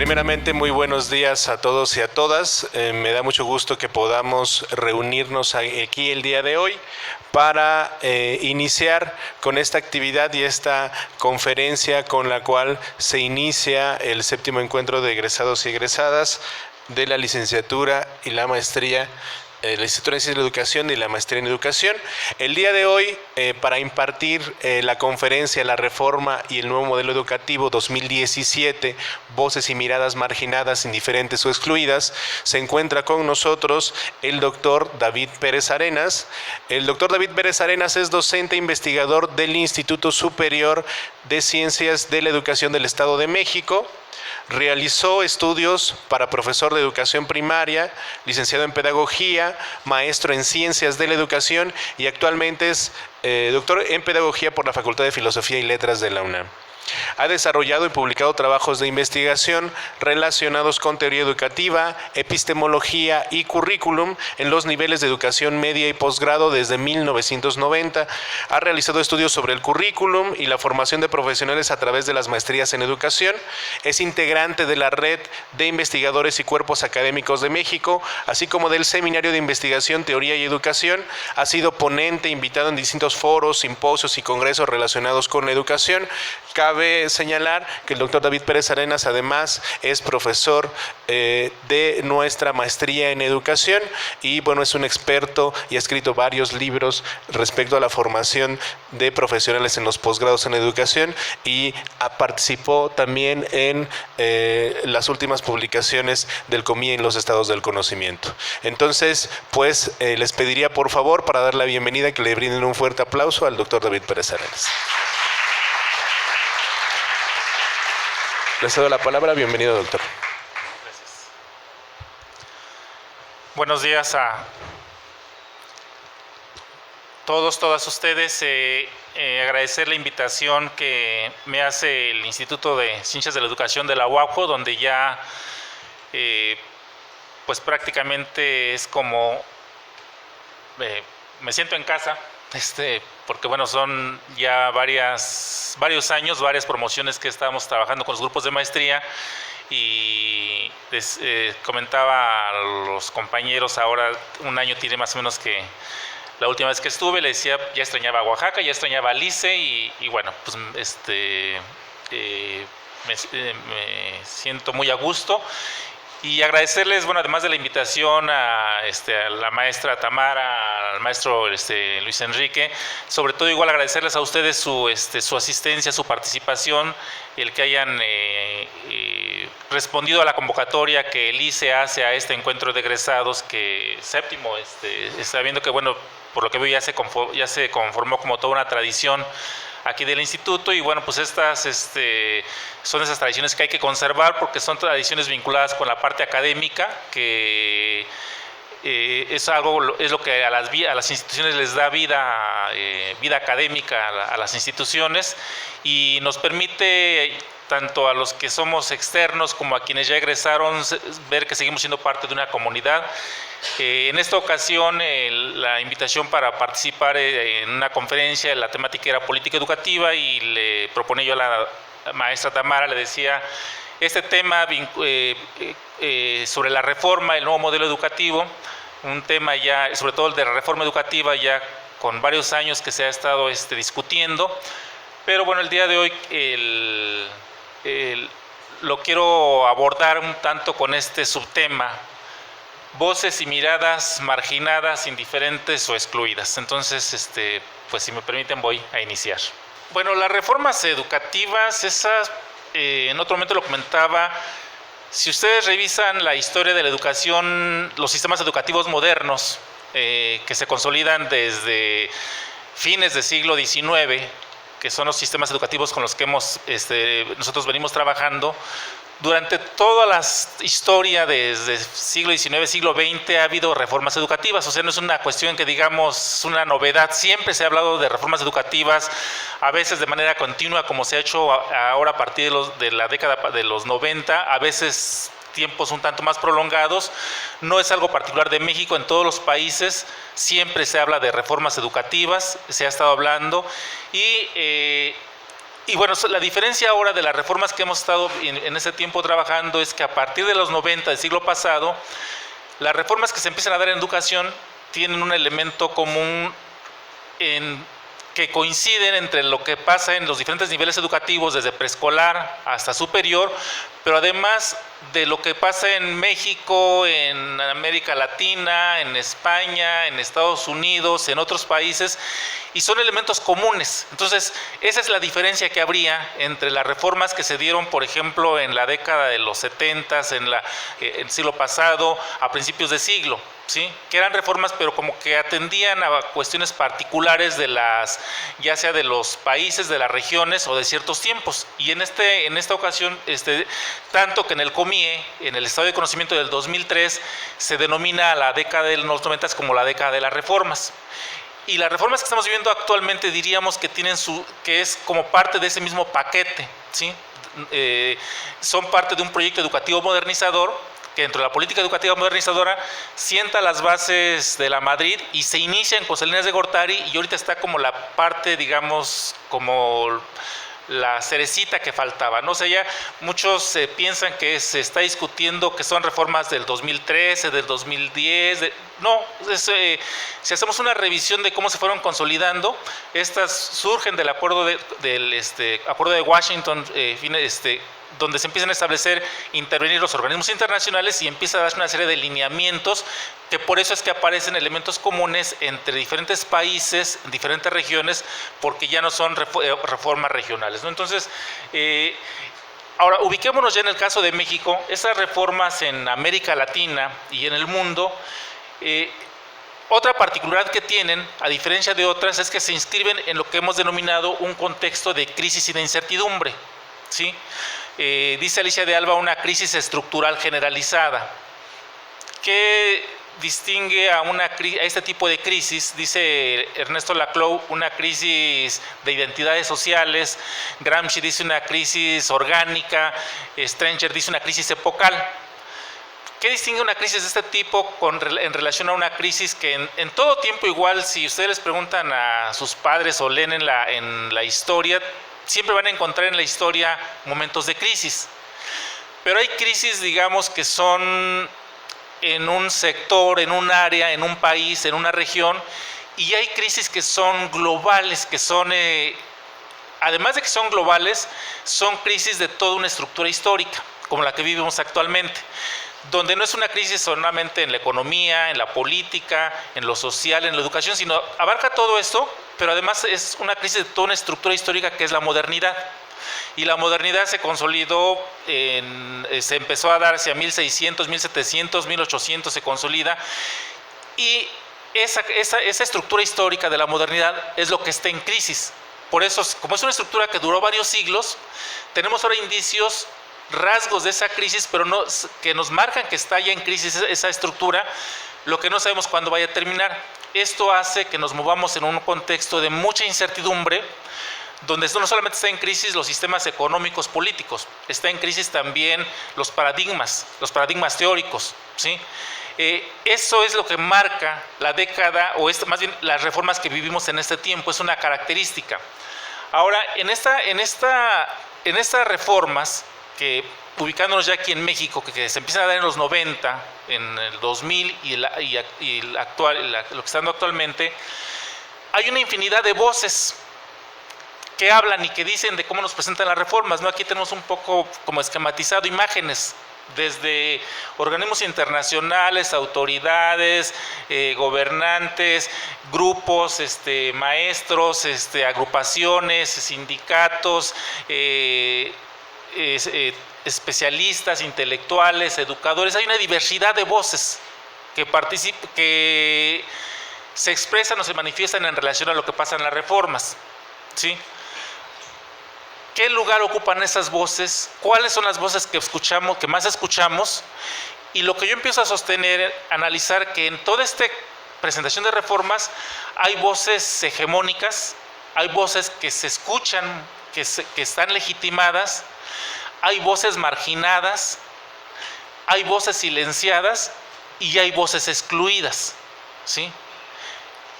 Primeramente, muy buenos días a todos y a todas. Me da mucho gusto que podamos reunirnos aquí el día de hoy para iniciar con esta actividad y esta conferencia con la cual se inicia el 7º encuentro de egresados y egresadas de la licenciatura y la maestría, la licenciatura en Ciencias de la Educación y la maestría en Educación. El día de hoy, para impartir la conferencia La Reforma y el Nuevo Modelo Educativo 2017, Voces y Miradas Marginadas, Indiferentes o Excluidas, se encuentra con nosotros el doctor David Pérez Arenas. El doctor David Pérez Arenas es docente e investigador del Instituto Superior de Ciencias de la Educación del Estado de México. Realizó estudios para profesor de educación primaria, licenciado en pedagogía, maestro en ciencias de la educación y actualmente es doctor en pedagogía por la Facultad de Filosofía y Letras de la UNAM. Ha desarrollado y publicado trabajos de investigación relacionados con teoría educativa, epistemología y currículum en los niveles de educación media y posgrado desde 1990. Ha realizado estudios sobre el currículum y la formación de profesionales a través de las maestrías en educación. Es integrante de la Red de Investigadores y Cuerpos Académicos de México, así como del Seminario de Investigación, Teoría y Educación. Ha sido ponente invitado en distintos foros, simposios y congresos relacionados con la educación. Cabe señalar que el doctor David Pérez Arenas además es profesor de nuestra maestría en educación y bueno, es un experto y ha escrito varios libros respecto a la formación de profesionales en los posgrados en educación y participó también en las últimas publicaciones del COMIE en los estados del conocimiento. Entonces, pues les pediría por favor, para dar la bienvenida, que le brinden un fuerte aplauso al doctor David Pérez Arenas. Le cedo la palabra. Bienvenido, doctor. Gracias. Buenos días a todos, todas ustedes. Agradecer la invitación que me hace el Instituto de Ciencias de la Educación de la UAPO, donde ya pues prácticamente es como me siento en casa. Porque bueno, son ya varios años, varias promociones que estábamos trabajando con los grupos de maestría y les comentaba a los compañeros, ahora un año tiene más o menos que la última vez que estuve, les decía, ya extrañaba Oaxaca, ya extrañaba Lice y bueno, pues me siento muy a gusto. Y agradecerles, bueno, además de la invitación a la maestra Tamara, al maestro Luis Enrique, sobre todo igual agradecerles a ustedes su asistencia, su participación, el que hayan respondido a la convocatoria que el ICE hace a este encuentro de egresados, que séptimo, está viendo que, bueno, por lo que veo ya se conformó como toda una tradición aquí del instituto y bueno, pues estas son esas tradiciones que hay que conservar porque son tradiciones vinculadas con la parte académica, que es lo que a las instituciones les da vida académica a las instituciones y nos permite tanto a los que somos externos como a quienes ya egresaron ver que seguimos siendo parte de una comunidad. En esta ocasión la invitación para participar en una conferencia, la temática era política educativa y le proponía yo a la maestra Tamara, le decía, este tema sobre la reforma, el nuevo modelo educativo, un tema ya, sobre todo el de la reforma educativa, ya con varios años que se ha estado discutiendo, pero bueno, el día de hoy lo quiero abordar un tanto con este subtema: voces y miradas marginadas, indiferentes o excluidas. Entonces, pues si me permiten voy a iniciar. Bueno, las reformas educativas, esas, en otro momento lo comentaba, si ustedes revisan la historia de la educación, los sistemas educativos modernos, que se consolidan desde fines del siglo XIX, que son los sistemas educativos con los que nosotros venimos trabajando, durante toda la historia, desde siglo XIX, siglo XX, ha habido reformas educativas. O sea, no es una cuestión que digamos una novedad. Siempre se ha hablado de reformas educativas, a veces de manera continua, como se ha hecho ahora a partir de la década de los 90, a veces tiempos un tanto más prolongados. No es algo particular de México, en todos los países siempre se habla de reformas educativas, se ha estado hablando y Y bueno, la diferencia ahora de las reformas que hemos estado en ese tiempo trabajando es que a partir de los 90 del siglo pasado, las reformas que se empiezan a dar en educación tienen un elemento común que coinciden entre lo que pasa en los diferentes niveles educativos, desde preescolar hasta superior, pero además de lo que pasa en México, en América Latina, en España, en Estados Unidos, en otros países, y son elementos comunes. Entonces, esa es la diferencia que habría entre las reformas que se dieron, por ejemplo, en la década de los 70, en el siglo pasado, a principios de siglo, ¿sí? Que eran reformas, pero como que atendían a cuestiones particulares ya sea de los países, de las regiones o de ciertos tiempos. Y en esta ocasión, tanto que en el COMIE, en el Estado de Conocimiento del 2003, se denomina la década de los 90 como la década de las reformas. Y las reformas que estamos viviendo actualmente diríamos que que es como parte de ese mismo paquete, ¿sí? Son parte de un proyecto educativo modernizador que dentro de la política educativa modernizadora sienta las bases de la Madrid y se inicia en Salinas de Gortari, y ahorita está como la parte, digamos, como la cerecita que faltaba, ¿no? O sea, ya muchos piensan que se está discutiendo que son reformas del 2013, del 2010, no, si hacemos una revisión de cómo se fueron consolidando, estas surgen del acuerdo acuerdo de Washington, donde se empiezan a establecer, intervenir los organismos internacionales y empieza a darse una serie de lineamientos, que por eso es que aparecen elementos comunes entre diferentes países, diferentes regiones, porque ya no son reformas regionales, ¿no? Entonces, ahora ubiquémonos ya en el caso de México. Esas reformas en América Latina y en el mundo, otra particularidad que tienen, a diferencia de otras, es que se inscriben en lo que hemos denominado un contexto de crisis y de incertidumbre, ¿sí? Dice Alicia de Alba, una crisis estructural generalizada. ¿Qué distingue a este tipo de crisis? Dice Ernesto Laclau, una crisis de identidades sociales. Gramsci dice una crisis orgánica. Sprenger dice una crisis epocal. ¿Qué distingue una crisis de este tipo en relación a una crisis que en todo tiempo, igual, si ustedes les preguntan a sus padres o leen en la historia, siempre van a encontrar en la historia momentos de crisis? Pero hay crisis, digamos, que son en un sector, en un área, en un país, en una región, y hay crisis que son globales, que son, además de que son globales, son crisis de toda una estructura histórica, como la que vivimos actualmente, donde no es una crisis solamente en la economía, en la política, en lo social, en la educación, sino abarca todo esto, pero además es una crisis de toda una estructura histórica que es la modernidad. Y la modernidad se consolidó, se empezó a dar hacia 1600, 1700, 1800, se consolida, y esa estructura histórica de la modernidad es lo que está en crisis. Por eso, como es una estructura que duró varios siglos, tenemos ahora indicios, rasgos de esa crisis, pero que nos marcan que está ya en crisis esa estructura, lo que no sabemos cuándo vaya a terminar. Esto hace que nos movamos en un contexto de mucha incertidumbre, donde no solamente está en crisis los sistemas económicos políticos, está en crisis también los paradigmas teóricos, ¿sí? Eso es lo que marca la década, o más bien las reformas que vivimos en este tiempo, es una característica. Ahora, en estas reformas, que ubicándonos ya aquí en México, que se empiezan a dar en los 90, en el 2000 y lo que está dando actualmente, hay una infinidad de voces que hablan y que dicen de cómo nos presentan las reformas, ¿no? Aquí tenemos un poco como esquematizado imágenes, desde organismos internacionales, autoridades, gobernantes, grupos, maestros, agrupaciones, sindicatos, especialistas, intelectuales, educadores. Hay una diversidad de voces que se expresan o se manifiestan en relación a lo que pasa en las reformas, ¿sí? ¿Qué lugar ocupan esas voces? ¿Cuáles son las voces que más escuchamos? Y lo que yo empiezo a sostener, analizar, que en toda esta presentación de reformas hay voces hegemónicas, hay voces que se escuchan, que están legitimadas, hay voces marginadas, hay voces silenciadas y hay voces excluidas, ¿sí?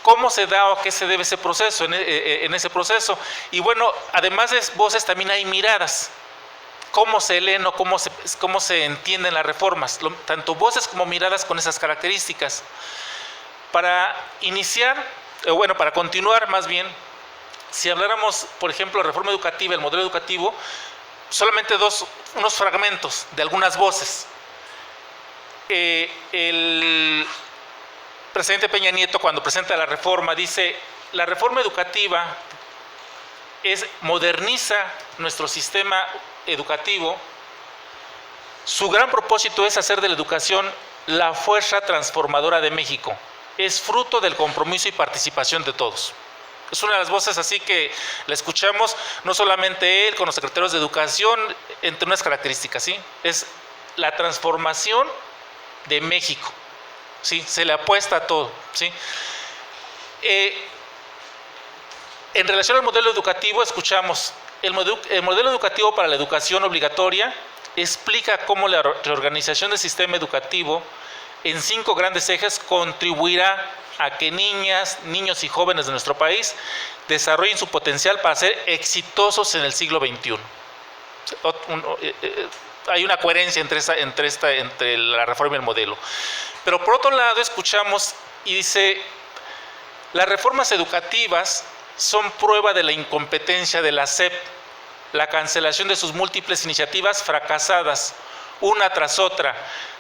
¿Cómo se da o a qué se debe ese proceso, en ese proceso? Y bueno, además de voces también hay miradas. ¿Cómo se leen o cómo se entienden las reformas? Tanto voces como miradas con esas características. Para iniciar, para continuar más bien, si habláramos, por ejemplo, de reforma educativa, el modelo educativo, solamente unos fragmentos de algunas voces. El presidente Peña Nieto, cuando presenta la reforma, dice: la reforma educativa moderniza nuestro sistema educativo. Su gran propósito es hacer de la educación la fuerza transformadora de México. Es fruto del compromiso y participación de todos. Es una de las voces así que la escuchamos, no solamente él, con los secretarios de educación, entre unas características, ¿sí? Es la transformación de México, ¿sí? Se le apuesta a todo, ¿sí? En relación al modelo educativo, escuchamos, el modelo educativo para la educación obligatoria explica cómo la reorganización del sistema educativo en 5 grandes ejes contribuirá a que niñas, niños y jóvenes de nuestro país desarrollen su potencial para ser exitosos en el siglo XXI. Hay una coherencia entre la reforma y el modelo. Pero por otro lado escuchamos y dice: las reformas educativas son prueba de la incompetencia de la SEP, la cancelación de sus múltiples iniciativas fracasadas, una tras otra,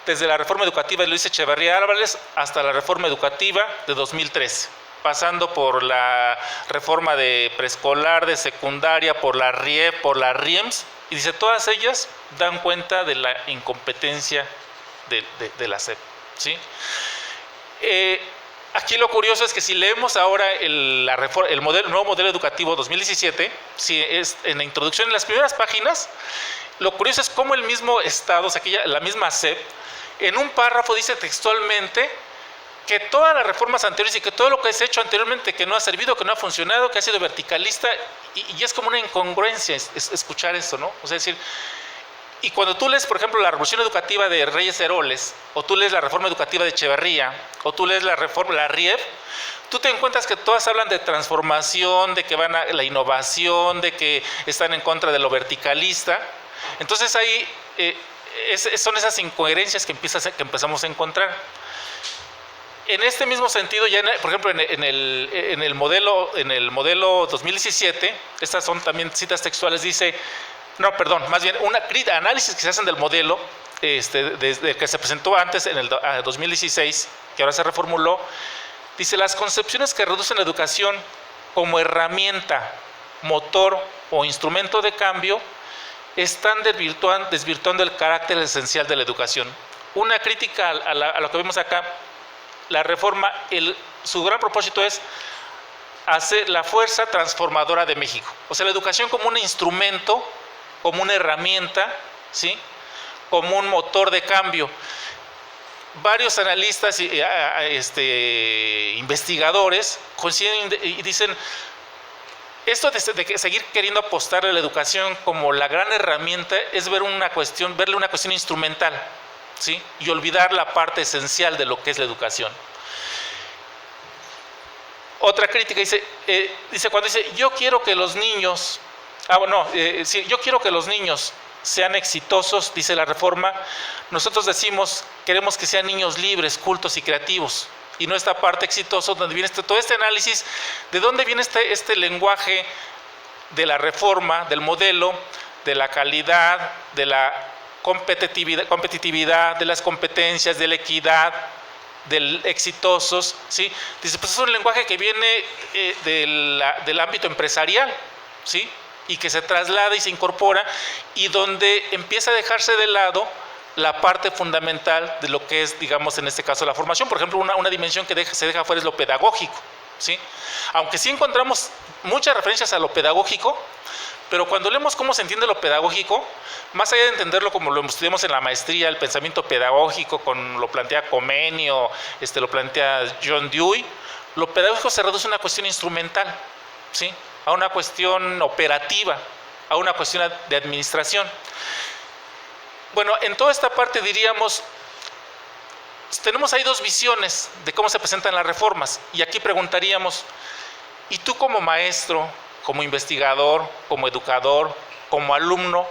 desde la reforma educativa de Luis Echeverría Álvarez hasta la reforma educativa de 2013, pasando por la reforma de preescolar, de secundaria, por la RIEP, por la RIEMS, y dice, todas ellas dan cuenta de la incompetencia de la SEP, ¿sí? Aquí lo curioso es que si leemos ahora el nuevo modelo educativo 2017, si es en la introducción, en las primeras páginas, lo curioso es cómo el mismo Estado, o sea, la misma SEP, en un párrafo dice textualmente que todas las reformas anteriores y que todo lo que se ha hecho anteriormente que no ha servido, que no ha funcionado, que ha sido verticalista, y es como una incongruencia escuchar esto, ¿no? O sea, es decir, y cuando tú lees, por ejemplo, la revolución educativa de Reyes Heroles, o tú lees la reforma educativa de Echeverría, o tú lees la RIEF, tú te encuentras que todas hablan de transformación, de que van a la innovación, de que están en contra de lo verticalista. Entonces ahí son esas incoherencias que empezamos a encontrar. En este mismo sentido, ya por ejemplo, en el modelo 2017, estas son también citas textuales, dice, no, perdón, más bien análisis que se hacen del modelo, desde que se presentó antes en el 2016, que ahora se reformuló, dice, las concepciones que reducen la educación como herramienta, motor o instrumento de cambio están desvirtuando el carácter esencial de la educación. Una crítica a lo que vemos acá, la reforma, su gran propósito es hacer la fuerza transformadora de México. O sea, la educación como un instrumento, como una herramienta, ¿sí? Como un motor de cambio. Varios analistas investigadores coinciden y dicen, esto de seguir queriendo apostar a la educación como la gran herramienta es verle una cuestión instrumental, ¿sí? Y olvidar la parte esencial de lo que es la educación. Otra crítica dice cuando dice, yo quiero que los niños, yo quiero que los niños sean exitosos, dice la reforma, nosotros decimos, queremos que sean niños libres, cultos y creativos. Y no esta parte exitoso, donde viene todo este análisis, de dónde viene este lenguaje de la reforma, del modelo, de la calidad, de la competitividad, de las competencias, de la equidad, del exitosos, ¿sí? Dice, pues es un lenguaje que viene del ámbito empresarial, ¿sí? Y que se traslada y se incorpora, y donde empieza a dejarse de lado la parte fundamental de lo que es, digamos, en este caso la formación. Por ejemplo, una dimensión que se deja fuera es lo pedagógico, ¿sí? Aunque sí encontramos muchas referencias a lo pedagógico, pero cuando leemos cómo se entiende lo pedagógico, más allá de entenderlo como lo estudiamos en la maestría, el pensamiento pedagógico, lo plantea Comenio, lo plantea John Dewey, lo pedagógico se reduce a una cuestión instrumental, ¿sí? A una cuestión operativa, a una cuestión de administración. Bueno, en toda esta parte diríamos, tenemos ahí dos visiones de cómo se presentan las reformas, y aquí preguntaríamos, ¿y tú como maestro, como investigador, como educador, como alumno,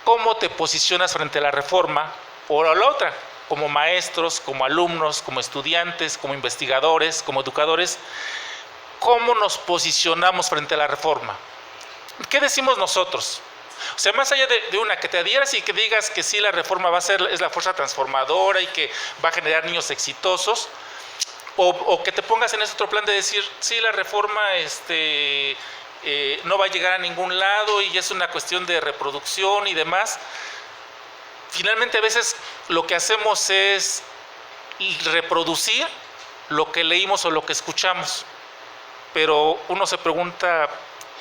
cómo te posicionas frente a la reforma o a la otra? Como maestros, como alumnos, como estudiantes, como investigadores, como educadores, ¿cómo nos posicionamos frente a la reforma? ¿Qué decimos nosotros? O sea, más allá de una que te adhieras y que digas que sí, la reforma es la fuerza transformadora y que va a generar niños exitosos, o que te pongas en ese otro plan de decir, sí, la reforma no va a llegar a ningún lado y es una cuestión de reproducción y demás. Finalmente, a veces lo que hacemos es reproducir lo que leímos o lo que escuchamos, pero uno se pregunta,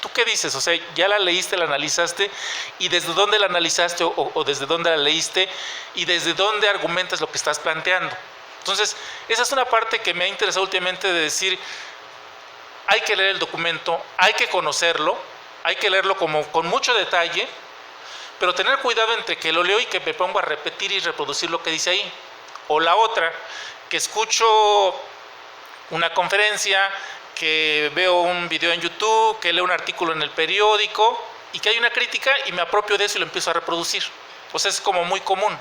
¿tú qué dices? O sea, ya la leíste, la analizaste, y desde dónde la analizaste o desde dónde la leíste y desde dónde argumentas lo que estás planteando. Entonces, esa es una parte que me ha interesado últimamente, de decir, hay que leer el documento, hay que conocerlo, hay que leerlo con mucho detalle, pero tener cuidado entre que lo leo y que me pongo a repetir y reproducir lo que dice ahí. O la otra, que escucho una conferencia, que veo un video en YouTube, que leo un artículo en el periódico y que hay una crítica y me apropio de eso y lo empiezo a reproducir. O sea, es como muy común.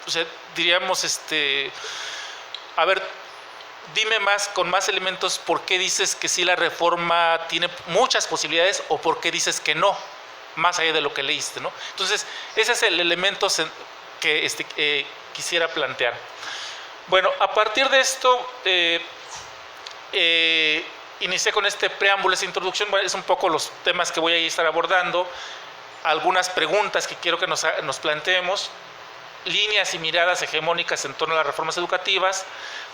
O sea, diríamos, a ver, dime más, con más elementos, ¿por qué dices que sí la reforma tiene muchas posibilidades o por qué dices que no, más allá de lo que leíste, ¿no? Entonces, ese es el elemento que quisiera plantear. Bueno, a partir de esto, inicié con este preámbulo, esta introducción. Bueno, es un poco los temas que voy a estar abordando, algunas preguntas que quiero que nos planteemos, líneas y miradas hegemónicas en torno a las reformas educativas,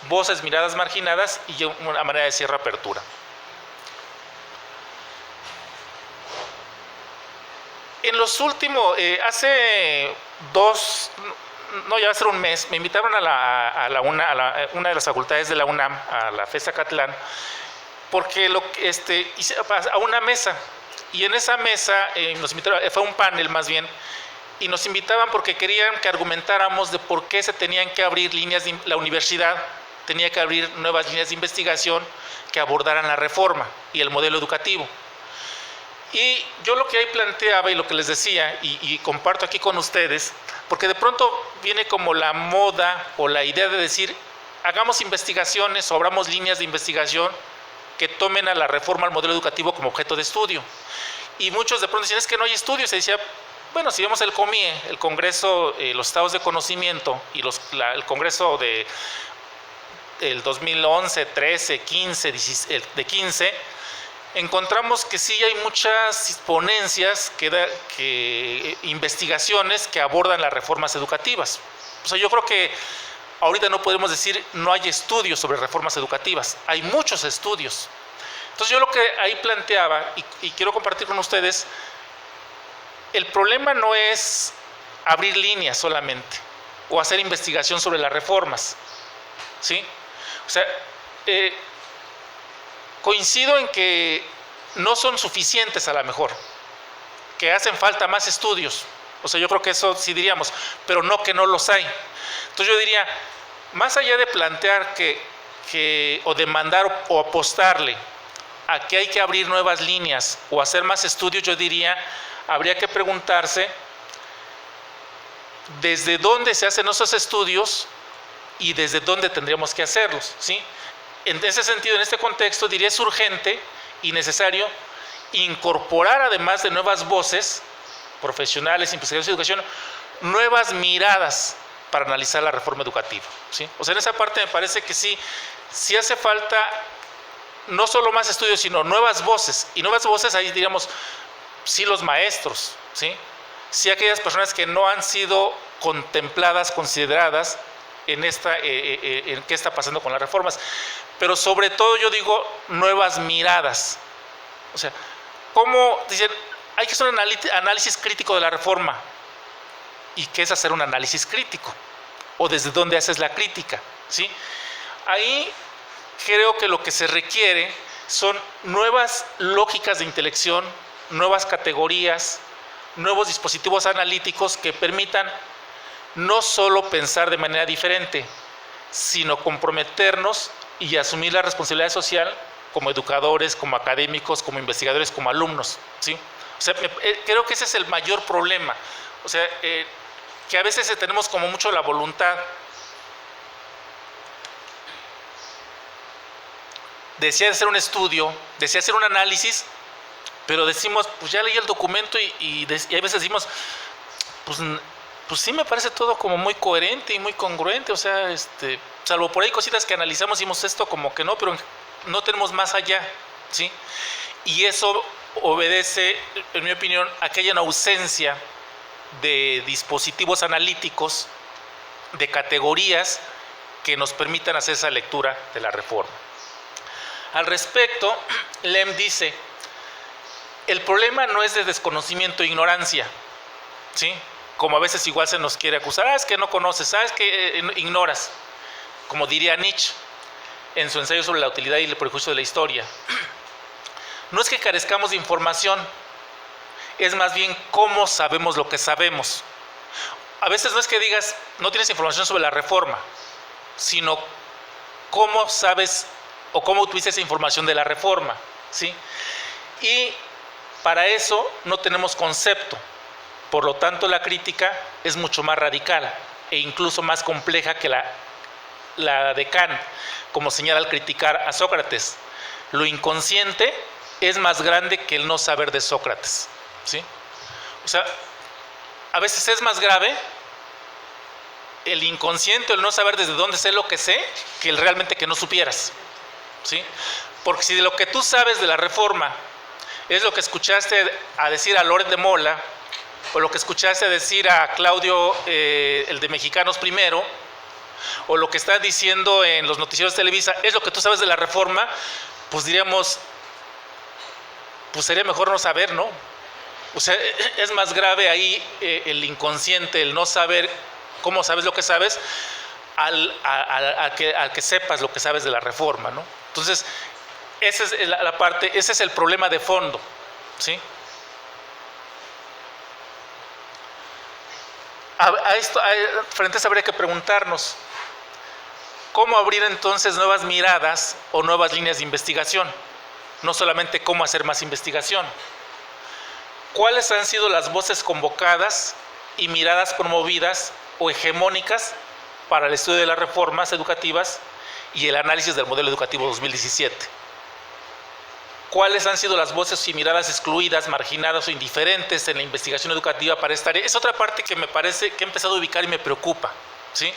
voces, miradas marginadas y una manera de cierre, apertura. En los últimos, hace ya va a ser un mes, me invitaron a una de las facultades de la UNAM, a la FES Zacatlán, porque a una mesa, y en esa mesa nos invitaron, fue un panel más bien, y nos invitaban porque querían que argumentáramos de por qué se tenían que abrir la universidad tenía que abrir nuevas líneas de investigación que abordaran la reforma y el modelo educativo. Y yo lo que ahí planteaba y lo que les decía, y comparto aquí con ustedes, porque de pronto viene como la moda o la idea de decir, hagamos investigaciones o abramos líneas de investigación que tomen a la reforma al modelo educativo como objeto de estudio. Y muchos de pronto decían, es que no hay estudios. Se decía, bueno, si vemos el COMIE, el Congreso, los estados de conocimiento y el Congreso del 2011, 13, 15, de 15, encontramos que sí hay muchas ponencias, investigaciones que abordan las reformas educativas. O sea, yo creo que ahorita no podemos decir no hay estudios sobre reformas educativas, hay muchos estudios. Entonces yo lo que ahí planteaba, y quiero compartir con ustedes, el problema no es abrir líneas solamente, o hacer investigación sobre las reformas, ¿sí? O sea, coincido en que no son suficientes a lo mejor, que hacen falta más estudios. O sea, yo creo que eso sí diríamos, pero no que no los hay. Entonces yo diría, más allá de plantear o demandar o apostarle a que hay que abrir nuevas líneas o hacer más estudios, yo diría, habría que preguntarse desde dónde se hacen esos estudios y desde dónde tendríamos que hacerlos, ¿sí? En ese sentido, en este contexto, diría es urgente y necesario incorporar, además de nuevas voces profesionales, investigadores de educación, nuevas miradas para analizar la reforma educativa, ¿sí? O sea, en esa parte me parece que sí hace falta no solo más estudios, sino nuevas voces. Y nuevas voces, ahí diríamos, sí los maestros, ¿sí? Sí aquellas personas que no han sido contempladas, consideradas en qué está pasando con las reformas. Pero sobre todo yo digo nuevas miradas. O sea, ¿cómo dicen? Hay que hacer un análisis crítico de la reforma. ¿Y qué es hacer un análisis crítico? ¿O desde dónde haces la crítica? ¿Sí? Ahí creo que lo que se requiere son nuevas lógicas de intelección, nuevas categorías, nuevos dispositivos analíticos que permitan no solo pensar de manera diferente, sino comprometernos y asumir la responsabilidad social como educadores, como académicos, como investigadores, como alumnos, ¿sí? O sea, creo que ese es el mayor problema. O sea, que a veces tenemos como mucho la voluntad de hacer un estudio, de hacer un análisis, pero decimos, pues ya leí el documento y a veces decimos, pues sí me parece todo como muy coherente y muy congruente, o sea, salvo por ahí cositas que analizamos y decimos esto como que no, pero no tenemos más allá, ¿sí? Y eso obedece, en mi opinión, a que haya una ausencia de dispositivos analíticos, de categorías que nos permitan hacer esa lectura de la reforma. Al respecto, Lem dice, el problema no es de desconocimiento e ignorancia, ¿sí? Como a veces igual se nos quiere acusar, es que no conoces, es que ignoras, como diría Nietzsche en su ensayo sobre la utilidad y el prejuicio de la historia. No es que carezcamos de información, es más bien cómo sabemos lo que sabemos. A veces no es que digas, no tienes información sobre la reforma, sino cómo sabes o cómo utilizas esa información de la reforma, ¿sí? Y para eso no tenemos concepto. Por lo tanto, la crítica es mucho más radical e incluso más compleja que la de Kant, como señala al criticar a Sócrates. Lo inconsciente es más grande que el no saber de Sócrates, ¿sí? O sea, a veces es más grave el inconsciente, el no saber desde dónde sé lo que sé, que el realmente que no supieras, ¿sí? Porque si de lo que tú sabes de la reforma es lo que escuchaste a decir a Loret de Mola, o lo que escuchaste decir a Claudio, el de Mexicanos Primero, o lo que está diciendo en los noticieros de Televisa, es lo que tú sabes de la reforma, pues diríamos, pues sería mejor no saber, ¿no? O sea, es más grave ahí el inconsciente, el no saber cómo sabes lo que sabes, al que sepas lo que sabes de la reforma, ¿no? Entonces, esa es la parte, ese es el problema de fondo, ¿sí? Frente a eso habría que preguntarnos, ¿cómo abrir entonces nuevas miradas o nuevas líneas de investigación? No solamente cómo hacer más investigación. ¿Cuáles han sido las voces convocadas y miradas promovidas o hegemónicas para el estudio de las reformas educativas y el análisis del modelo educativo 2017? ¿Cuáles han sido las voces y miradas excluidas, marginadas o indiferentes en la investigación educativa para esta área? Es otra parte que me parece que he empezado a ubicar y me preocupa, ¿sí?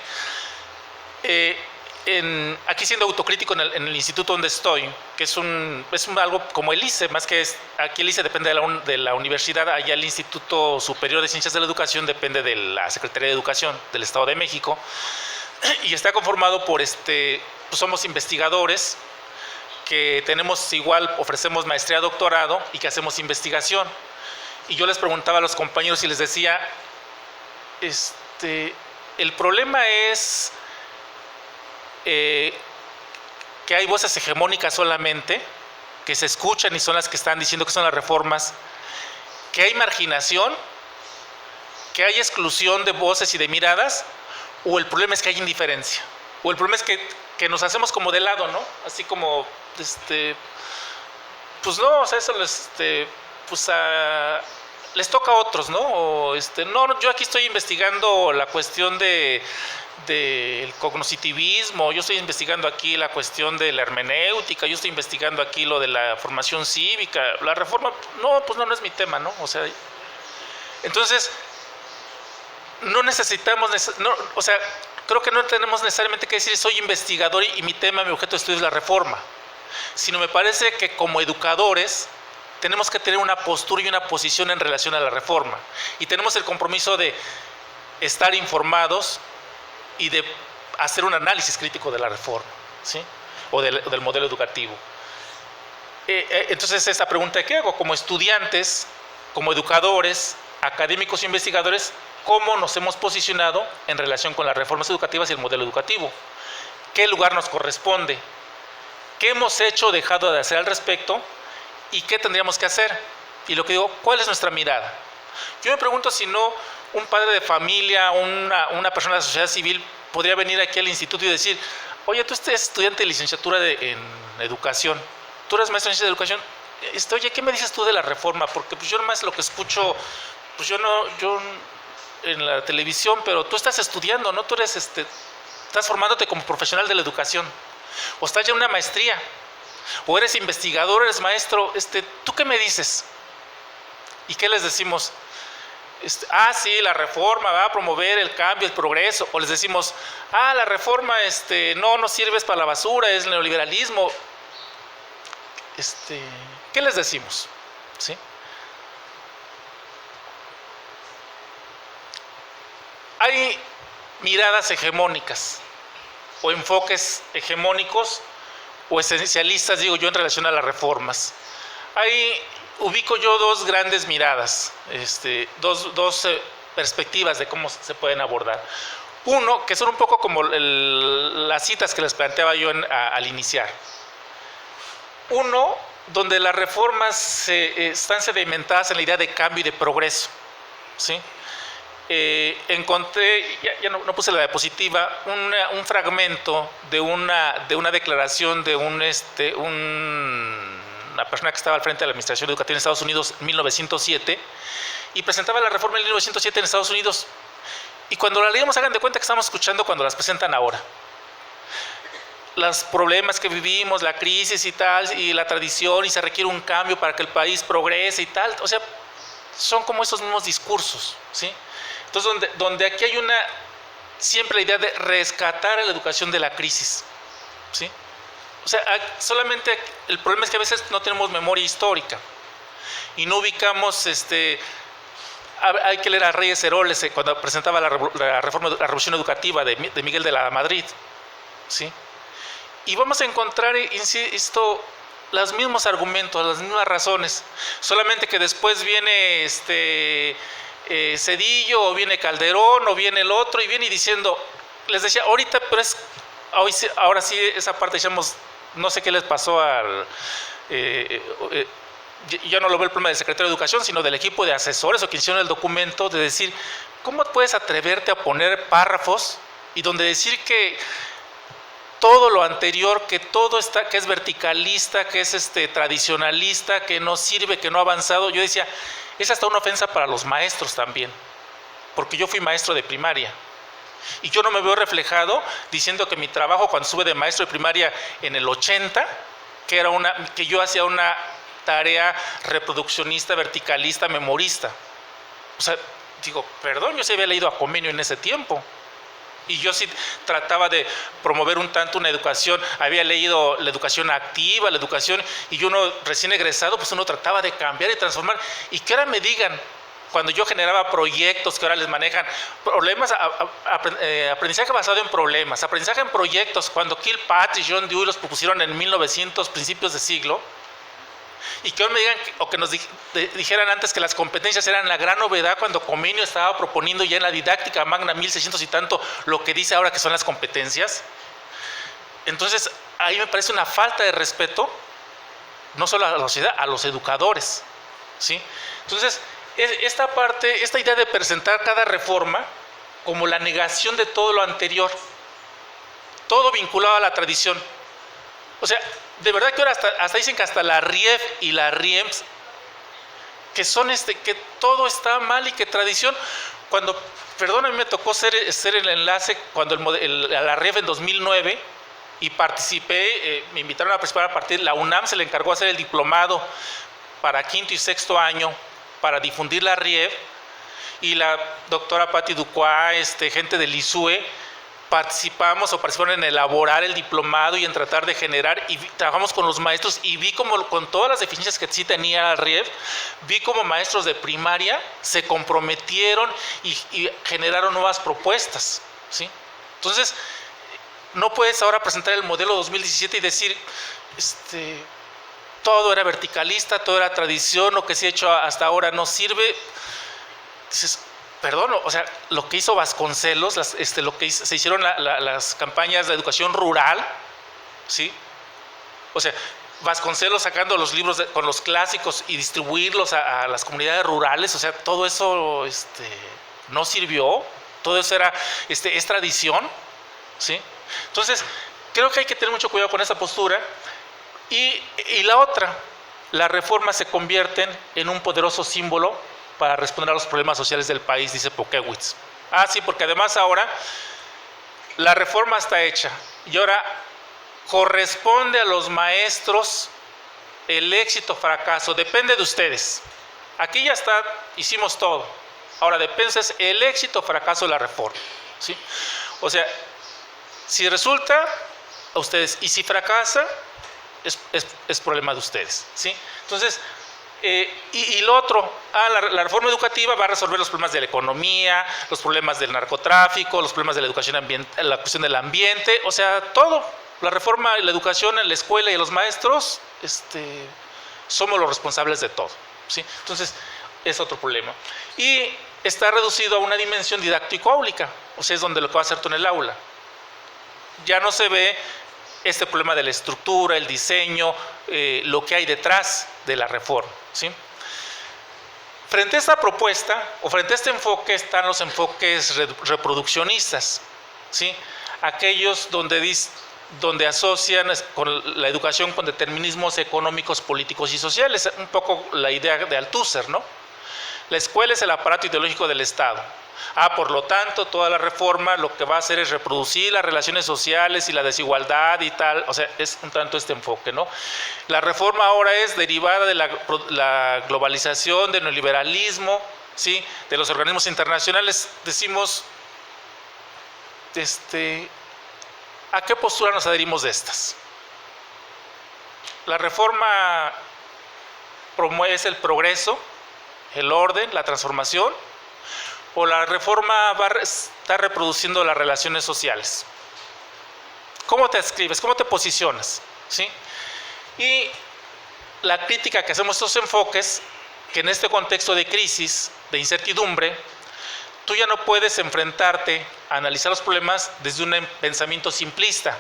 Aquí siendo autocrítico en el instituto donde estoy, que es algo como el ICE, más que aquí el ICE depende de la universidad, allá el Instituto Superior de Ciencias de la Educación depende de la Secretaría de Educación del Estado de México, y está conformado por, pues somos investigadores, que tenemos igual, ofrecemos maestría, doctorado y que hacemos investigación. Y yo les preguntaba a los compañeros y les decía, el problema es que hay voces hegemónicas solamente, que se escuchan y son las que están diciendo que son las reformas, que hay marginación, que hay exclusión de voces y de miradas, o el problema es que hay indiferencia, o el problema es que nos hacemos como de lado, ¿no? Así como, pues no, o sea, eso pues les toca a otros, ¿no? O no, yo aquí estoy investigando la cuestión del cognitivismo, yo estoy investigando aquí la cuestión de la hermenéutica, yo estoy investigando aquí lo de la formación cívica, la reforma, no, pues no es mi tema, ¿no? O sea, entonces, no necesitamos, o sea, creo que no tenemos necesariamente que decir soy investigador y mi tema, mi objeto de estudio es la reforma, sino me parece que como educadores tenemos que tener una postura y una posición en relación a la reforma, y tenemos el compromiso de estar informados y de hacer un análisis crítico de la reforma, ¿sí? O del modelo educativo. Entonces, esta pregunta que hago, como estudiantes, como educadores, académicos e investigadores, ¿cómo nos hemos posicionado en relación con las reformas educativas y el modelo educativo? ¿Qué lugar nos corresponde? ¿Qué hemos hecho o dejado de hacer al respecto? ¿Y qué tendríamos que hacer? Y lo que digo, ¿cuál es nuestra mirada? Yo me pregunto si no un padre de familia, una persona de la sociedad civil podría venir aquí al instituto y decir, oye, tú eres estudiante de licenciatura en educación, tú eres maestro en ciencia de educación, oye, ¿qué me dices tú de la reforma? Porque pues yo nomás lo que escucho, pues yo en la televisión, pero tú estás estudiando, ¿no? Tú eres, estás formándote como profesional de la educación, o estás ya en una maestría, o eres investigador, eres maestro, ¿tú qué me dices? ¿Y qué les decimos? Sí, la reforma va a promover el cambio, el progreso. O les decimos, la reforma no sirve, es para la basura, es neoliberalismo. ¿Qué les decimos? ¿Sí? Hay miradas hegemónicas o enfoques hegemónicos o esencialistas, digo yo, en relación a las reformas. Ubico yo dos grandes miradas, dos perspectivas de cómo se pueden abordar. Uno, que son un poco como las citas que les planteaba yo al iniciar. Uno, donde las reformas están sedimentadas en la idea de cambio y de progreso, ¿sí? Encontré, ya no puse la diapositiva, un fragmento de una declaración de una persona que estaba al frente de la Administración Educativa en Estados Unidos en 1907 y presentaba la reforma en 1907 en Estados Unidos. Y cuando la leímos, hagan de cuenta que estamos escuchando cuando las presentan ahora. Los problemas que vivimos, la crisis y tal, y la tradición, y se requiere un cambio para que el país progrese y tal. O sea, son como esos mismos discursos, ¿sí? Entonces, donde aquí hay siempre la idea de rescatar a la educación de la crisis, ¿sí? O sea, solamente el problema es que a veces no tenemos memoria histórica y no ubicamos, hay que leer a Reyes Heroles cuando presentaba la revolución educativa de Miguel de la Madrid, ¿sí? Y vamos a encontrar, insisto, los mismos argumentos, las mismas razones, solamente que después viene Zedillo, o viene Calderón, o viene el otro, y viene diciendo, les decía ahorita, pero ahora sí, esa parte decíamos, no sé qué les pasó ya no lo veo el problema del secretario de Educación, sino del equipo de asesores o que hicieron el documento, de decir, ¿cómo puedes atreverte a poner párrafos y donde decir que todo lo anterior, que todo está, que es verticalista, que es tradicionalista, que no sirve, que no ha avanzado? Yo decía, es hasta una ofensa para los maestros también, porque yo fui maestro de primaria y yo no me veo reflejado diciendo que mi trabajo cuando estuve de maestro de primaria en el 80, que yo hacía una tarea reproduccionista, verticalista, memorista. O sea, digo, perdón, yo sí había leído a Comenio en ese tiempo. Y yo sí trataba de promover un tanto una educación, había leído la educación activa, la educación, y yo recién egresado, pues uno trataba de cambiar y transformar. Y que ahora me digan, cuando yo generaba proyectos que ahora les manejan, problemas, aprendizaje basado en problemas, aprendizaje en proyectos, cuando Kilpatrick y John Dewey los propusieron en 1900, principios de siglo, y que ahora me digan, o que nos dijeran antes que las competencias eran la gran novedad cuando Comenio estaba proponiendo ya en la didáctica magna 1600 y tanto lo que dice ahora que son las competencias. Entonces ahí me parece una falta de respeto, no solo a la sociedad, a los educadores, ¿sí? Entonces esta idea de presentar cada reforma como la negación de todo lo anterior, todo vinculado a la tradición. O sea, de verdad que ahora hasta dicen que hasta la RIEF y la RIEMS, que son que todo está mal y que tradición, cuando, perdón, a mí me tocó ser el enlace cuando la RIEF en 2009 y participé, me invitaron a participar a partir, la UNAM se le encargó hacer el diplomado para quinto y sexto año para difundir la RIEF, y la doctora Patti Ducois, gente del ISUE, participaron en elaborar el diplomado y en tratar de generar, y trabajamos con los maestros, y vi como con todas las deficiencias que sí tenía la RIEF, vi como maestros de primaria se comprometieron y generaron nuevas propuestas, ¿sí? Entonces, no puedes ahora presentar el modelo 2017 y decir, todo era verticalista, todo era tradición, lo que se ha hecho hasta ahora no sirve. Dices, perdón, o sea, lo que hizo Vasconcelos, se hicieron las campañas de educación rural, ¿sí? O sea, Vasconcelos sacando los libros con los clásicos y distribuirlos a las comunidades rurales, o sea, todo eso no sirvió, todo eso es tradición, ¿sí? Entonces, creo que hay que tener mucho cuidado con esa postura. Y la otra, las reformas se convierten en un poderoso símbolo para responder a los problemas sociales del país, dice Pokewitz. Sí, porque además ahora la reforma está hecha y ahora corresponde a los maestros el éxito o fracaso, depende de ustedes. Aquí ya está, hicimos todo. Ahora depende el éxito o fracaso de la reforma, ¿sí? O sea, si resulta a ustedes y si fracasa, es problema de ustedes, ¿sí? Entonces, y lo otro, la reforma educativa va a resolver los problemas de la economía, los problemas del narcotráfico, los problemas de la educación ambiental, la cuestión del ambiente, o sea, todo. La reforma y la educación en la escuela y los maestros, somos los responsables de todo, ¿sí? Entonces, es otro problema. Y está reducido a una dimensión didáctico-áulica, o sea, es donde lo que va a hacer tú en el aula. Ya no se ve este problema de la estructura, el diseño, lo que hay detrás de la reforma, ¿sí? Frente a esta propuesta, o frente a este enfoque, están los enfoques reproduccionistas, ¿sí? Aquellos donde asocian con la educación con determinismos económicos, políticos y sociales, un poco la idea de Althusser, ¿no? La escuela es el aparato ideológico del Estado. Por lo tanto, toda la reforma lo que va a hacer es reproducir las relaciones sociales y la desigualdad y tal, o sea, es un tanto este enfoque, ¿no? La reforma ahora es derivada de la globalización, del neoliberalismo, ¿sí? De los organismos internacionales. Decimos, ¿a qué postura nos adherimos de estas? La reforma promueve el progreso, el orden, la transformación, o la reforma va a estar reproduciendo las relaciones sociales. ¿Cómo te adscribes? ¿Cómo te posicionas? ¿Sí? Y la crítica que hacemos a estos enfoques, que en este contexto de crisis, de incertidumbre, tú ya no puedes enfrentarte a analizar los problemas desde un pensamiento simplista,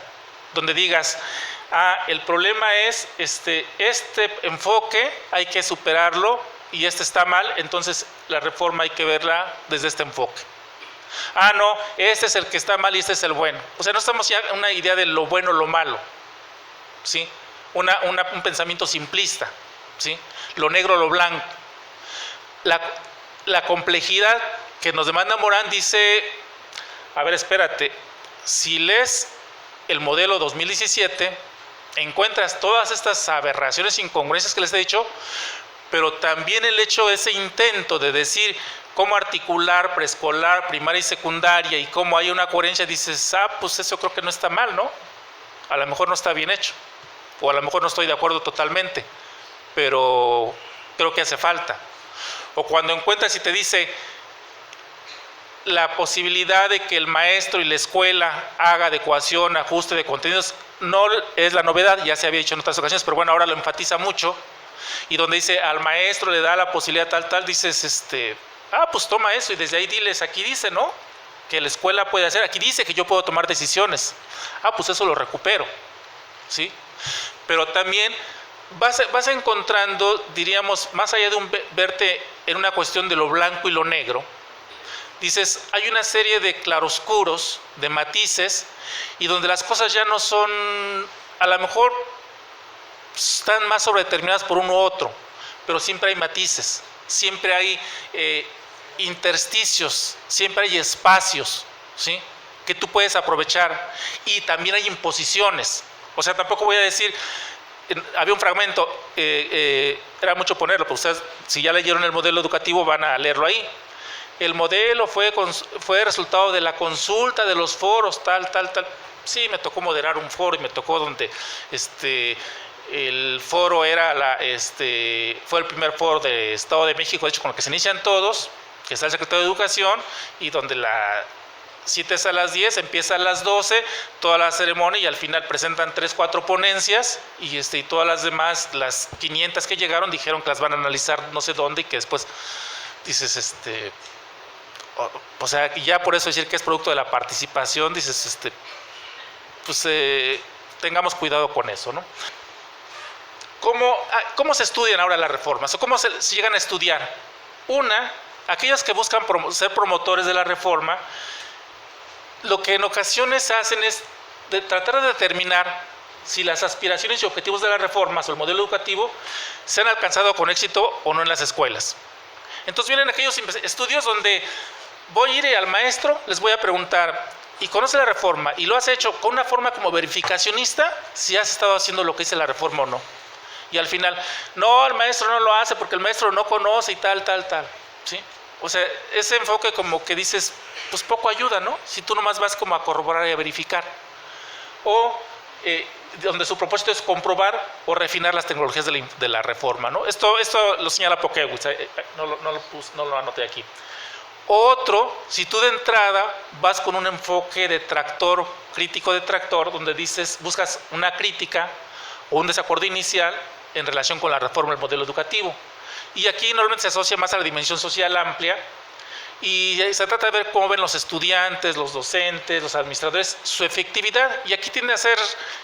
donde digas, el problema es este enfoque, hay que superarlo, y está mal, entonces la reforma hay que verla desde este enfoque. No, este es el que está mal y este es el bueno. O sea, no estamos ya en una idea de lo bueno o lo malo, ¿sí? Un pensamiento simplista, ¿sí? Lo negro o lo blanco. La complejidad que nos demanda Morán dice, espérate, si lees el modelo 2017, encuentras todas estas aberraciones, incongruencias que les he dicho, pero también el hecho de ese intento de decir cómo articular preescolar, primaria y secundaria y cómo hay una coherencia, dices, pues eso creo que no está mal, ¿no? A lo mejor no está bien hecho, o a lo mejor no estoy de acuerdo totalmente, pero creo que hace falta. O cuando encuentras y te dice la posibilidad de que el maestro y la escuela haga adecuación, ajuste de contenidos, no es la novedad, ya se había dicho en otras ocasiones, pero bueno, ahora lo enfatiza mucho. Y donde dice al maestro le da la posibilidad tal, dices, pues toma eso y desde ahí diles, aquí dice, ¿no? Que la escuela puede hacer, aquí dice que yo puedo tomar decisiones. Pues eso lo recupero, ¿sí? Pero también vas encontrando, diríamos, más allá de verte en una cuestión de lo blanco y lo negro, dices, hay una serie de claroscuros, de matices, y donde las cosas ya no son, a lo mejor, están más sobredeterminadas por uno u otro, pero siempre hay matices, siempre hay intersticios, siempre hay espacios, ¿sí? Que tú puedes aprovechar, y también hay imposiciones. O sea, tampoco voy a decir, había un fragmento, era mucho ponerlo, pero ustedes, si ya leyeron el modelo educativo, van a leerlo ahí. El modelo fue resultado de la consulta de los foros, tal. Sí, me tocó moderar un foro y me tocó donde el foro era fue el primer foro de Estado de México, de hecho con el que se inician todos, que está el secretario de Educación, y donde la cita es a las 10, empieza a las 12, toda la ceremonia, y al final presentan 3-4 ponencias, y todas las demás, las 500 que llegaron, dijeron que las van a analizar no sé dónde, y que después dices, o sea, ya por eso decir que es producto de la participación, dices, tengamos cuidado con eso, ¿no? ¿Cómo se estudian ahora las reformas? ¿O cómo se llegan a estudiar? Aquellos que buscan ser promotores de la reforma, lo que en ocasiones hacen es tratar de determinar si las aspiraciones y objetivos de las reformas o el modelo educativo se han alcanzado con éxito o no en las escuelas. Entonces vienen aquellos estudios donde voy a ir al maestro, les voy a preguntar, ¿y conoce la reforma? Y lo has hecho con una forma como verificacionista, si has estado haciendo lo que dice la reforma o no. Y al final, no, el maestro no lo hace porque el maestro no conoce y tal, ¿sí? O sea, ese enfoque como que dices, pues poco ayuda, ¿no? Si tú nomás vas como a corroborar y a verificar. O donde su propósito es comprobar o refinar las tecnologías de la reforma, ¿no? Esto lo señala Pokewitz, no lo anoté aquí. Otro, si tú de entrada vas con un enfoque detractor, crítico detractor, donde dices, buscas una crítica o un desacuerdo inicial en relación con la reforma del modelo educativo. Y aquí normalmente se asocia más a la dimensión social amplia y se trata de ver cómo ven los estudiantes, los docentes, los administradores, su efectividad. Y aquí tiende a ser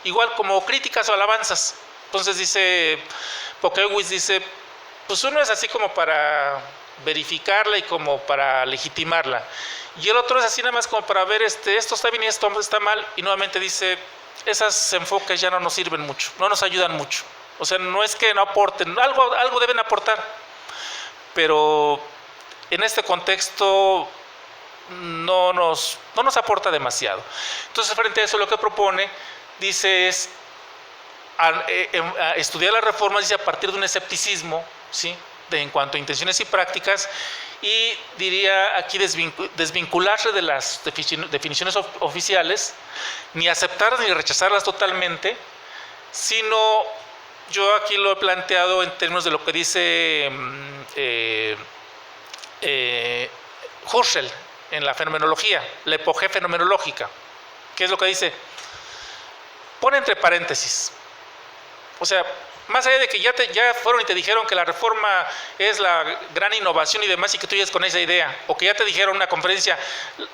igual como críticas o alabanzas. Entonces dice, Pokewitz dice, pues uno es así como para verificarla y como para legitimarla. Y el otro es así nada más como para ver esto está bien y esto está mal. Y nuevamente dice, esos enfoques ya no nos sirven mucho, no nos ayudan mucho. O sea, no es que no aporten, algo deben aportar, pero en este contexto no nos aporta demasiado. Entonces, frente a eso, lo que propone, dice, es a estudiar las reformas, dice, a partir de un escepticismo, ¿sí?, en cuanto a intenciones y prácticas, y diría aquí desvincularse de las definiciones oficiales, ni aceptarlas ni rechazarlas totalmente, sino yo aquí lo he planteado en términos de lo que dice Husserl en la fenomenología, la epogea fenomenológica. ¿Qué es lo que dice? Pone entre paréntesis. O sea, más allá de que ya fueron y te dijeron que la reforma es la gran innovación y demás y que tú llegues con esa idea, o que ya te dijeron en una conferencia,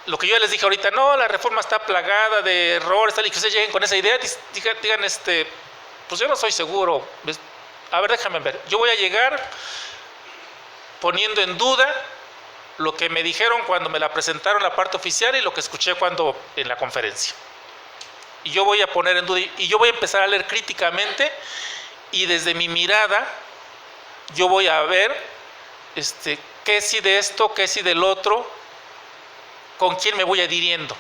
lo que yo les dije ahorita, no, la reforma está plagada de errores, tal, y que ustedes lleguen con esa idea, digan, pues yo no soy seguro. A ver, déjame ver. Yo voy a llegar poniendo en duda lo que me dijeron cuando me la presentaron la parte oficial y lo que escuché en la conferencia. Y yo voy a poner en duda y yo voy a empezar a leer críticamente y desde mi mirada yo voy a ver qué sí de esto, qué sí del otro, con quién me voy adhiriendo.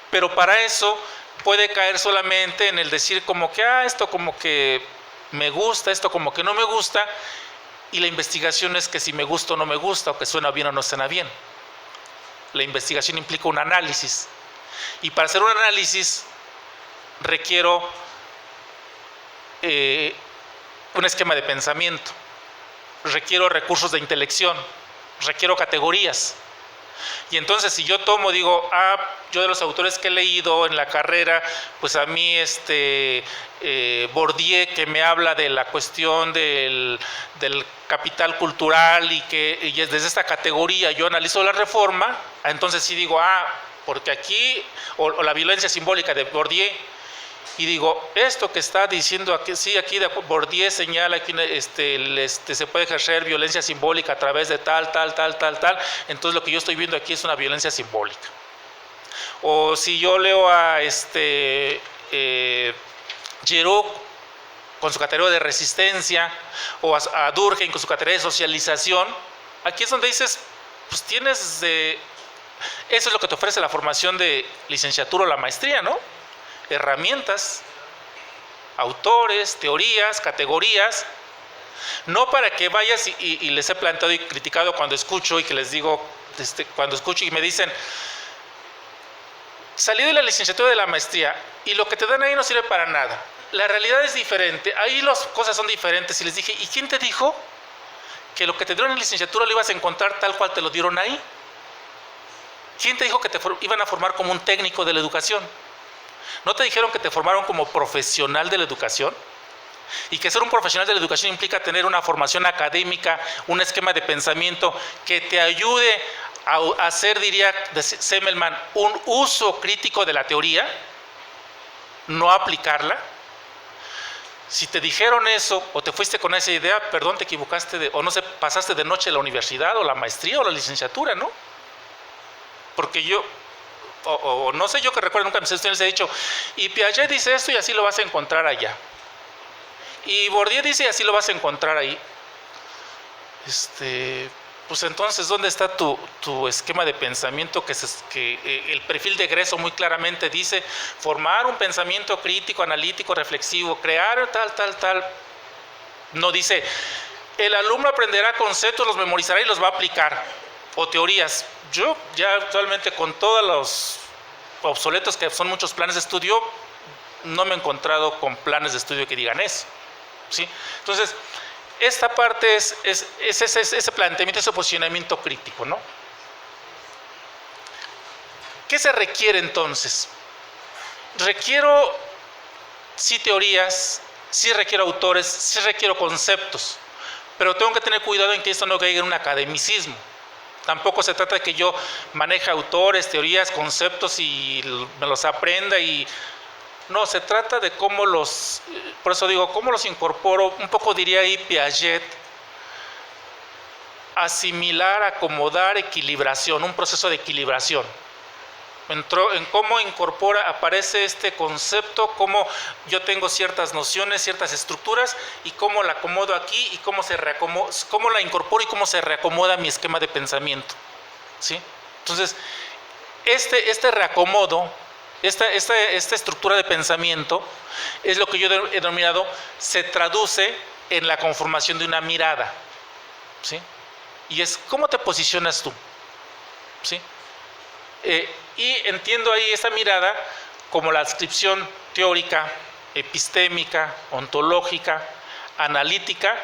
Pero para eso puede caer solamente en el decir como que, esto como que me gusta, esto como que no me gusta, y la investigación es que si me gusta o no me gusta, o que suena bien o no suena bien. La investigación implica un análisis, y para hacer un análisis requiero un esquema de pensamiento, requiero recursos de intelección, requiero categorías. Y entonces si yo digo, yo de los autores que he leído en la carrera, pues a mí Bourdieu, que me habla de la cuestión del capital cultural y desde esta categoría yo analizo la reforma, entonces sí digo, porque aquí, o la violencia simbólica de Bourdieu, y digo, esto que está diciendo aquí, sí, aquí Bourdieu señala que se puede ejercer violencia simbólica a través de tal, entonces lo que yo estoy viendo aquí es una violencia simbólica. O si yo leo a Giroux con su categoría de resistencia, o a Durkheim con su categoría de socialización, aquí es donde dices, pues tienes eso es lo que te ofrece la formación de licenciatura o la maestría, ¿no? Herramientas, autores, teorías, categorías, no para que vayas y les he planteado y criticado cuando escucho y que les digo, cuando escucho y me dicen, salí de la licenciatura de la maestría y lo que te dan ahí no sirve para nada. La realidad es diferente, ahí las cosas son diferentes. Y les dije, ¿y quién te dijo que lo que te dieron en licenciatura lo ibas a encontrar tal cual te lo dieron ahí? ¿Quién te dijo que te iban a formar como un técnico de la educación? ¿No te dijeron que te formaron como profesional de la educación? Y que ser un profesional de la educación implica tener una formación académica, un esquema de pensamiento que te ayude a hacer, diría Semmelman, un uso crítico de la teoría, no aplicarla. Si te dijeron eso o te fuiste con esa idea, perdón, te equivocaste o no sé, pasaste de noche la universidad o la maestría o la licenciatura, ¿no? Porque o no sé, yo que recuerdo, nunca mis estudiantes he dicho, y Piaget dice esto y así lo vas a encontrar allá. Y Bourdieu dice y así lo vas a encontrar ahí. Pues entonces, ¿dónde está tu esquema de pensamiento que el perfil de egreso muy claramente dice formar un pensamiento crítico, analítico, reflexivo, crear tal? No dice, el alumno aprenderá conceptos, los memorizará y los va a aplicar, o teorías. Yo ya actualmente con todos los obsoletos que son muchos planes de estudio, no me he encontrado con planes de estudio que digan eso, ¿sí? Entonces, esta parte es ese planteamiento, ese posicionamiento crítico, ¿no? ¿Qué se requiere entonces? Requiero sí teorías, sí requiero autores, sí requiero conceptos, pero tengo que tener cuidado en que esto no caiga en un academicismo. Tampoco se trata de que yo maneje autores, teorías, conceptos y me los aprenda y... No, se trata de cómo por eso digo, cómo los incorporo, un poco diría ahí Piaget, asimilar, acomodar, equilibración, un proceso de equilibración. En cómo aparece este concepto, cómo yo tengo ciertas nociones, ciertas estructuras y cómo la acomodo aquí y cómo la incorporo y cómo se reacomoda mi esquema de pensamiento, ¿sí? Entonces, este reacomodo, esta estructura de pensamiento es lo que yo he denominado, se traduce en la conformación de una mirada, ¿sí? Y es cómo te posicionas tú, ¿sí? Y entiendo ahí esa mirada como la adscripción teórica, epistémica, ontológica, analítica,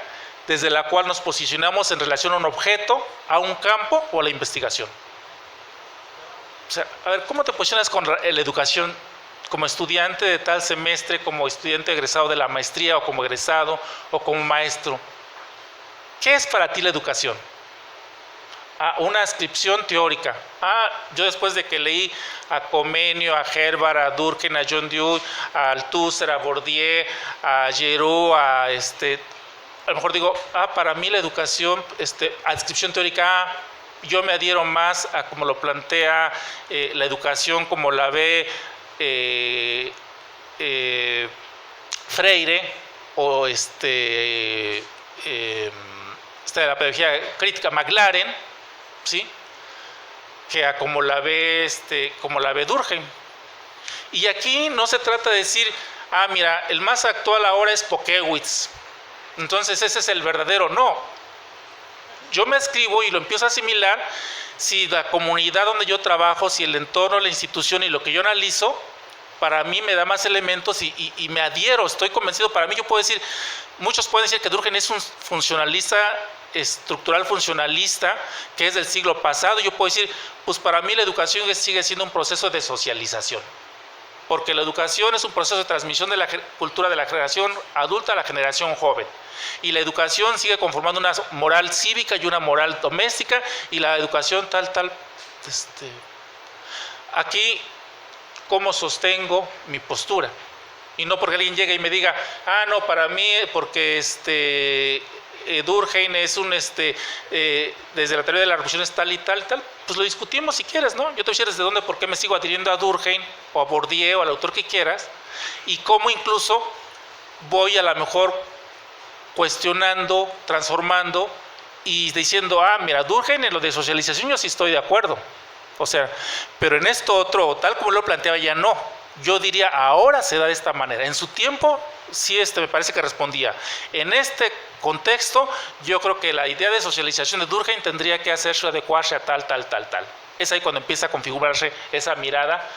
desde la cual nos posicionamos en relación a un objeto, a un campo o a la investigación. O sea, a ver, ¿cómo te posicionas con la educación como estudiante de tal semestre, como estudiante egresado de la maestría o como egresado o como maestro? ¿Qué es para ti la educación? Una adscripción teórica. Yo después de que leí a Comenio, a Herbart, a Durkheim, a John Dewey, a Althusser, a Bourdieu, a Giroux, a lo mejor digo, para mí la educación, adscripción teórica, yo me adhiero más a como lo plantea la educación, como la ve Freire o de la pedagogía crítica McLaren, ¿sí? Que a como la ve Durkheim. Y aquí no se trata de decir, mira, el más actual ahora es Pokewitz, entonces ese es el verdadero. No, yo me adscribo y lo empiezo a asimilar si la comunidad donde yo trabajo, si el entorno, la institución y lo que yo analizo, para mí me da más elementos y me adhiero, estoy convencido. Para mí yo puedo decir, muchos pueden decir que Durkheim es un funcionalista, estructural funcionalista, que es del siglo pasado. Yo puedo decir, pues para mí la educación sigue siendo un proceso de socialización, porque la educación es un proceso de transmisión de la cultura de la generación adulta a la generación joven, y la educación sigue conformando una moral cívica y una moral doméstica, y la educación aquí, ¿cómo sostengo mi postura? Y no porque alguien llegue y me diga, no, para mí, porque Durkheim es desde la teoría de la revolución es tal y tal, pues lo discutimos si quieres, ¿no? Yo te voy a decir desde dónde, por qué me sigo adhiriendo a Durkheim o a Bourdieu o al autor que quieras, y cómo incluso voy a lo mejor cuestionando, transformando y diciendo, mira, Durkheim en lo de socialización yo sí estoy de acuerdo, o sea, pero en esto otro, tal como lo planteaba ya no. Yo diría, ahora se da de esta manera. En su tiempo, sí, me parece que respondía. En este contexto, yo creo que la idea de socialización de Durkheim tendría que adecuarse a tal. Es ahí cuando empieza a configurarse esa mirada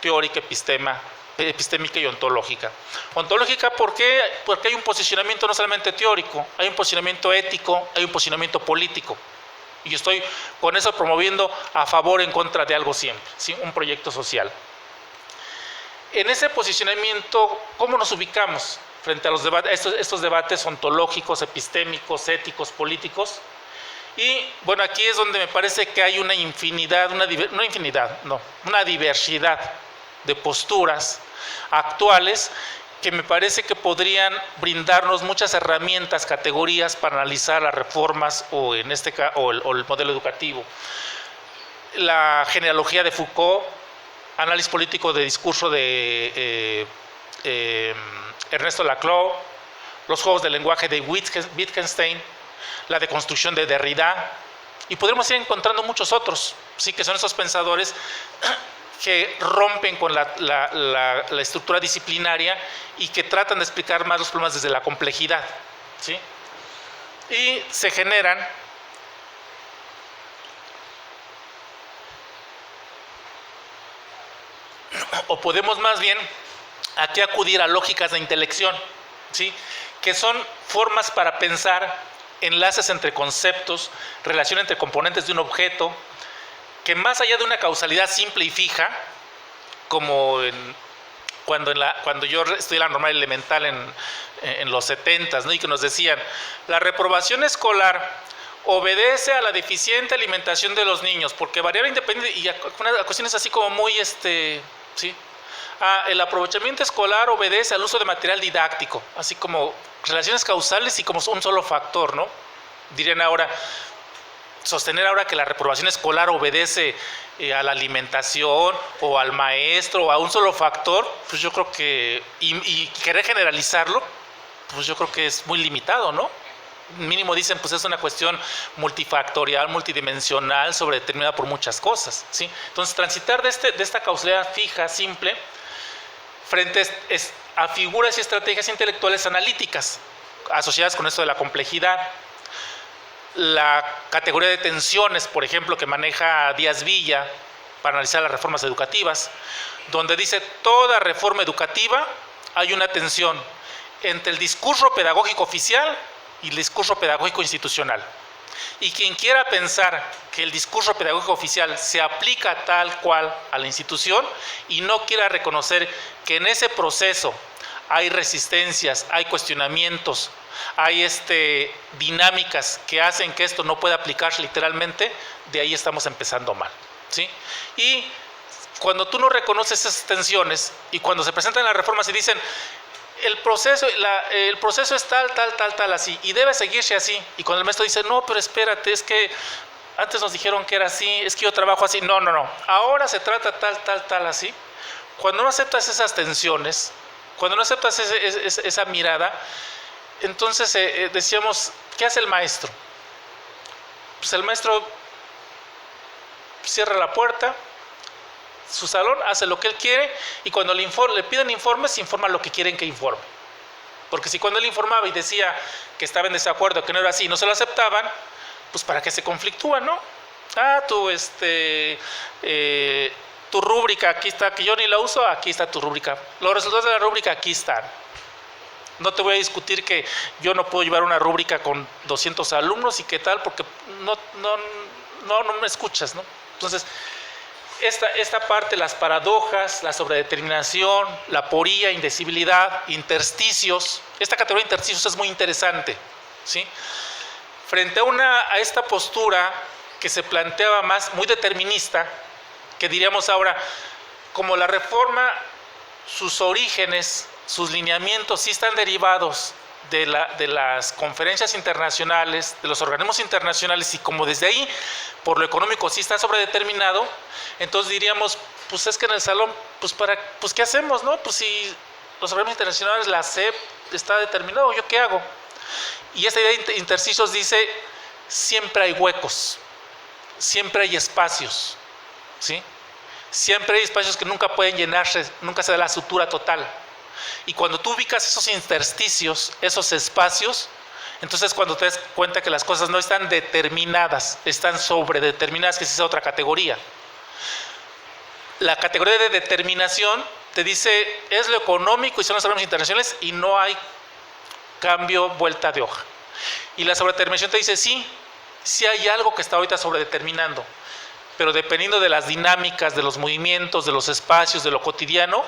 teórica, epistémica y ontológica. Ontológica, ¿por qué? Porque hay un posicionamiento no solamente teórico, hay un posicionamiento ético, hay un posicionamiento político. Y yo estoy con eso promoviendo a favor o en contra de algo siempre, ¿sí? Un proyecto social. En ese posicionamiento, ¿cómo nos ubicamos frente a los debates, estos debates ontológicos, epistémicos, éticos, políticos? Y bueno, aquí es donde me parece que hay una diversidad de posturas actuales que me parece que podrían brindarnos muchas herramientas, categorías para analizar las reformas o en el modelo educativo. La genealogía de Foucault, análisis político de discurso de Ernesto Laclau, los juegos de lenguaje de Wittgenstein, la deconstrucción de Derrida, y podremos ir encontrando muchos otros, ¿sí? Que son esos pensadores que rompen con la estructura disciplinaria y que tratan de explicar más los problemas desde la complejidad, ¿sí? Y se generan o podemos más bien aquí acudir a lógicas de intelección, ¿sí? Que son formas para pensar enlaces entre conceptos, relación entre componentes de un objeto, que más allá de una causalidad simple y fija, como cuando yo estudié la normal elemental en los 70s, ¿no? Y que nos decían, la reprobación escolar obedece a la deficiente alimentación de los niños, porque variable independiente, y a cuestiones así como muy, ¿sí? El aprovechamiento escolar obedece al uso de material didáctico, así como relaciones causales y como un solo factor, ¿no? Dirían ahora, sostener ahora que la reprobación escolar obedece a la alimentación o al maestro o a un solo factor, pues yo creo que, y querer generalizarlo, pues yo creo que es muy limitado, ¿no? Mínimo dicen, pues es una cuestión multifactorial, multidimensional, sobredeterminada por muchas cosas, ¿sí? Entonces, transitar de esta causalidad fija, simple, frente a figuras y estrategias intelectuales analíticas asociadas con esto de la complejidad. La categoría de tensiones, por ejemplo, que maneja Díaz Villa para analizar las reformas educativas, donde dice toda reforma educativa hay una tensión entre el discurso pedagógico oficial y el discurso pedagógico institucional. Y quien quiera pensar que el discurso pedagógico oficial se aplica tal cual a la institución y no quiera reconocer que en ese proceso hay resistencias, hay cuestionamientos, hay dinámicas que hacen que esto no pueda aplicarse literalmente, de ahí estamos empezando mal, ¿sí? Y cuando tú no reconoces esas tensiones y cuando se presentan las reformas y dicen el proceso es tal, así, y debe seguirse así, y cuando el maestro dice, no, pero espérate, es que antes nos dijeron que era así, es que yo trabajo así, no, ahora se trata tal, así. Cuando no aceptas esas tensiones, cuando no aceptas esa mirada, entonces decíamos, ¿qué hace el maestro? Pues el maestro cierra la puerta, su salón, hace lo que él quiere, y cuando le piden informes, informa lo que quieren que informe. Porque si cuando él informaba y decía que estaba en desacuerdo, que no era así, no se lo aceptaban, pues para qué se conflictúan, ¿no? Tu rúbrica aquí está, que yo ni la uso, aquí está tu rúbrica. Los resultados de la rúbrica aquí están. No te voy a discutir que yo no puedo llevar una rúbrica con 200 alumnos y qué tal, porque no me escuchas, ¿no? Entonces, esta parte, las paradojas, la sobredeterminación, la poría, indecibilidad, intersticios. Esta categoría de intersticios es muy interesante, ¿sí? Frente a esta postura que se planteaba más, muy determinista, que diríamos ahora, como la reforma, sus orígenes, sus lineamientos sí están derivados de las conferencias internacionales, de los organismos internacionales, y como desde ahí, por lo económico, sí está sobredeterminado, entonces diríamos, pues es que en el salón, pues ¿qué hacemos, no? Pues si los organismos internacionales, la SEP, está determinado, ¿yo qué hago? Y esta idea de intersticios dice, siempre hay huecos, siempre hay espacios, ¿sí? Siempre hay espacios que nunca pueden llenarse, nunca se da la sutura total. Y cuando tú ubicas esos intersticios, esos espacios, entonces cuando te das cuenta que las cosas no están determinadas, están sobredeterminadas, que es esa otra categoría. La categoría de determinación te dice, es lo económico y son los organismos internacionales y no hay cambio, vuelta de hoja. Y la sobredeterminación te dice, sí hay algo que está ahorita sobredeterminando, pero dependiendo de las dinámicas, de los movimientos, de los espacios, de lo cotidiano,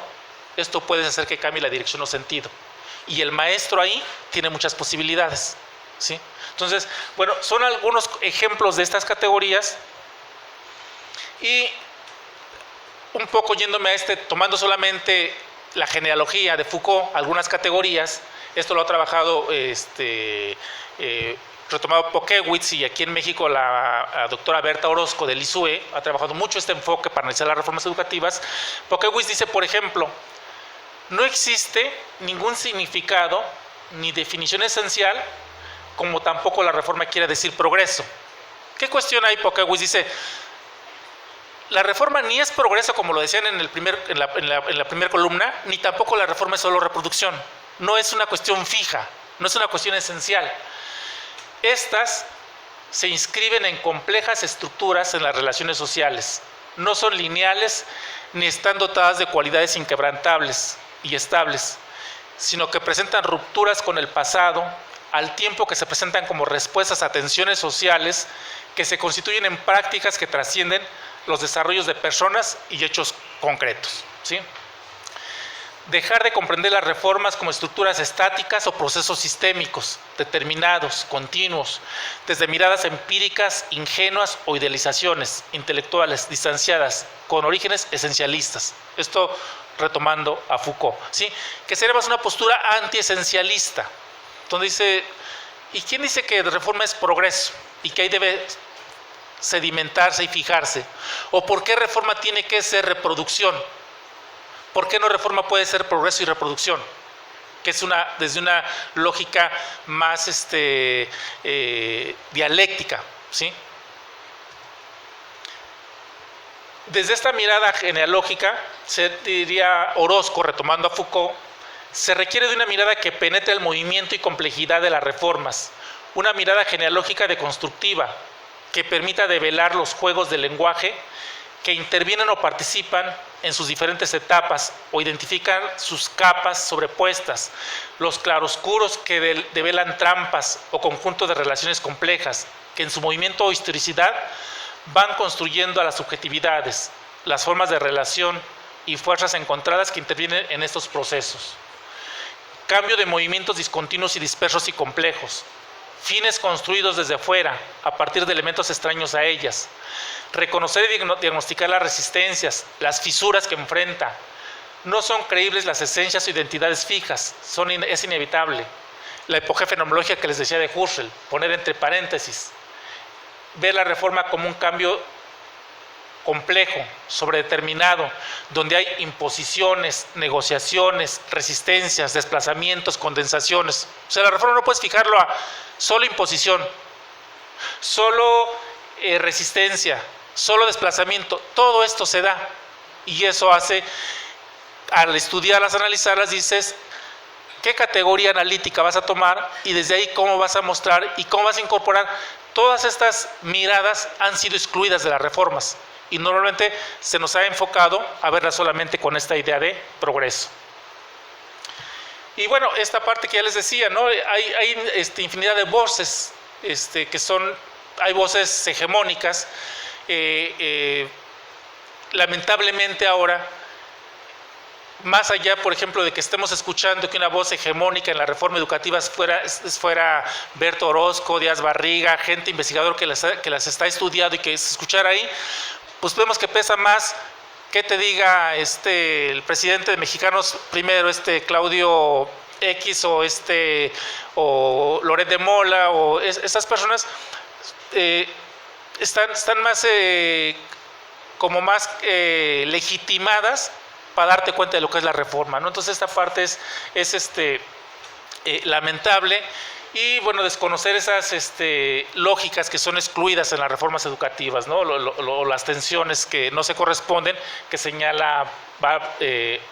esto puede hacer que cambie la dirección o sentido. Y el maestro ahí tiene muchas posibilidades, ¿sí? Entonces, bueno, son algunos ejemplos de estas categorías. Y un poco yéndome a tomando solamente la genealogía de Foucault, algunas categorías, esto lo ha trabajado retomado Pokewitz, y aquí en México la doctora Berta Orozco del ISUE ha trabajado mucho este enfoque para analizar las reformas educativas. Pokewitz dice, por ejemplo, no existe ningún significado ni definición esencial, como tampoco la reforma quiere decir progreso. ¿Qué cuestión hay? Pokewitz dice, la reforma ni es progreso, como lo decían en la primera columna, ni tampoco la reforma es solo reproducción. No es una cuestión fija, no es una cuestión esencial. Estas se inscriben en complejas estructuras en las relaciones sociales. No son lineales ni están dotadas de cualidades inquebrantables y estables, sino que presentan rupturas con el pasado, al tiempo que se presentan como respuestas a tensiones sociales que se constituyen en prácticas que trascienden los desarrollos de personas y hechos concretos, ¿sí? Dejar de comprender las reformas como estructuras estáticas o procesos sistémicos, determinados, continuos, desde miradas empíricas, ingenuas o idealizaciones intelectuales distanciadas, con orígenes esencialistas. Esto retomando a Foucault, ¿sí? Que sería más una postura antiesencialista, donde dice, ¿y quién dice que reforma es progreso y que ahí debe sedimentarse y fijarse? ¿O por qué reforma tiene que ser reproducción? ¿Por qué no reforma puede ser progreso y reproducción? Que es desde una lógica más dialéctica, ¿sí? Desde esta mirada genealógica, se diría Orozco, retomando a Foucault, se requiere de una mirada que penetre el movimiento y complejidad de las reformas, una mirada genealógica deconstructiva, que permita develar los juegos del lenguaje que intervienen o participan en sus diferentes etapas o identifican sus capas sobrepuestas, los claroscuros que develan trampas o conjuntos de relaciones complejas que en su movimiento o historicidad van construyendo a las subjetividades, las formas de relación y fuerzas encontradas que intervienen en estos procesos. Cambio de movimientos discontinuos y dispersos y complejos, fines construidos desde fuera, a partir de elementos extraños a ellas, reconocer y diagnosticar las resistencias, las fisuras que enfrenta. No son creíbles las esencias o identidades fijas, es inevitable. La epogea fenomenológica que les decía de Husserl, poner entre paréntesis, ver la reforma como un cambio complejo, sobredeterminado, donde hay imposiciones, negociaciones, resistencias, desplazamientos, condensaciones. O sea, la reforma no puedes fijarlo a solo imposición, solo resistencia, solo desplazamiento. Todo esto se da, y eso hace, al estudiarlas, analizarlas, dices, ¿qué categoría analítica vas a tomar? Y desde ahí, ¿cómo vas a mostrar y cómo vas a incorporar? Todas estas miradas han sido excluidas de las reformas, y normalmente se nos ha enfocado a verla solamente con esta idea de progreso. Y bueno, esta parte que ya les decía, ¿no? Hay infinidad de voces, hay voces hegemónicas. Lamentablemente ahora, más allá, por ejemplo, de que estemos escuchando que una voz hegemónica en la reforma educativa fuera Berta Orozco, Díaz Barriga, gente investigadora que las está estudiando, y que se escuchara ahí, pues vemos que pesa más que te diga el presidente de Mexicanos Primero, Claudio X, o Loret de Mola, o esas personas están más como más legitimadas para darte cuenta de lo que es la reforma, ¿no? Entonces esta parte es lamentable. Y bueno, desconocer esas lógicas que son excluidas en las reformas educativas, ¿no? Las tensiones que no se corresponden, que señala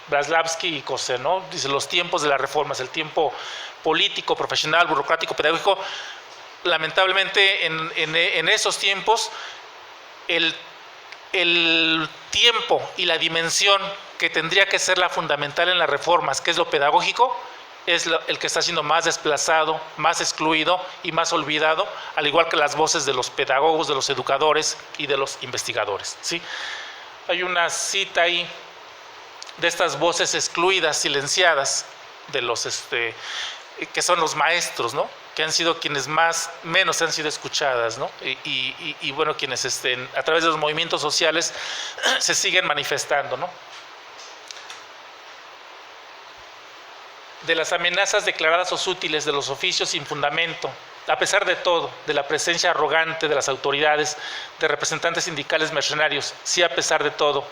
Braslavsky y Coser, ¿no? Dice, los tiempos de las reformas, el tiempo político, profesional, burocrático, pedagógico. Lamentablemente en esos tiempos el tiempo y la dimensión que tendría que ser la fundamental en las reformas, que es lo pedagógico, es el que está siendo más desplazado, más excluido y más olvidado, al igual que las voces de los pedagogos, de los educadores y de los investigadores, ¿sí? Hay una cita ahí de estas voces excluidas, silenciadas, de los que son los maestros, ¿no? Que han sido quienes menos han sido escuchadas, ¿no? Y bueno, quienes a través de los movimientos sociales se siguen manifestando, ¿no? De las amenazas declaradas o sutiles de los oficios sin fundamento, a pesar de todo, de la presencia arrogante de las autoridades, de representantes sindicales mercenarios, sí a pesar de todo,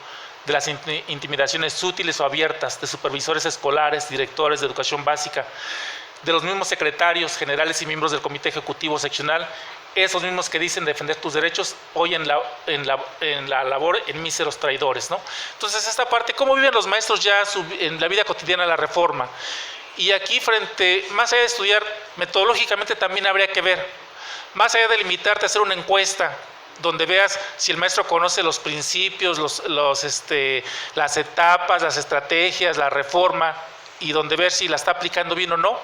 de las intimidaciones sutiles o abiertas de supervisores escolares, directores de educación básica, de los mismos secretarios generales y miembros del comité ejecutivo seccional, esos mismos que dicen defender tus derechos, hoy en la labor en míseros traidores, ¿no? Entonces, esta parte, ¿cómo viven los maestros ya en la vida cotidiana de la reforma? Y aquí, más allá de estudiar metodológicamente, también habría que ver, más allá de limitarte a hacer una encuesta, donde veas si el maestro conoce los principios, las etapas, las estrategias, la reforma, y donde ver si la está aplicando bien o no,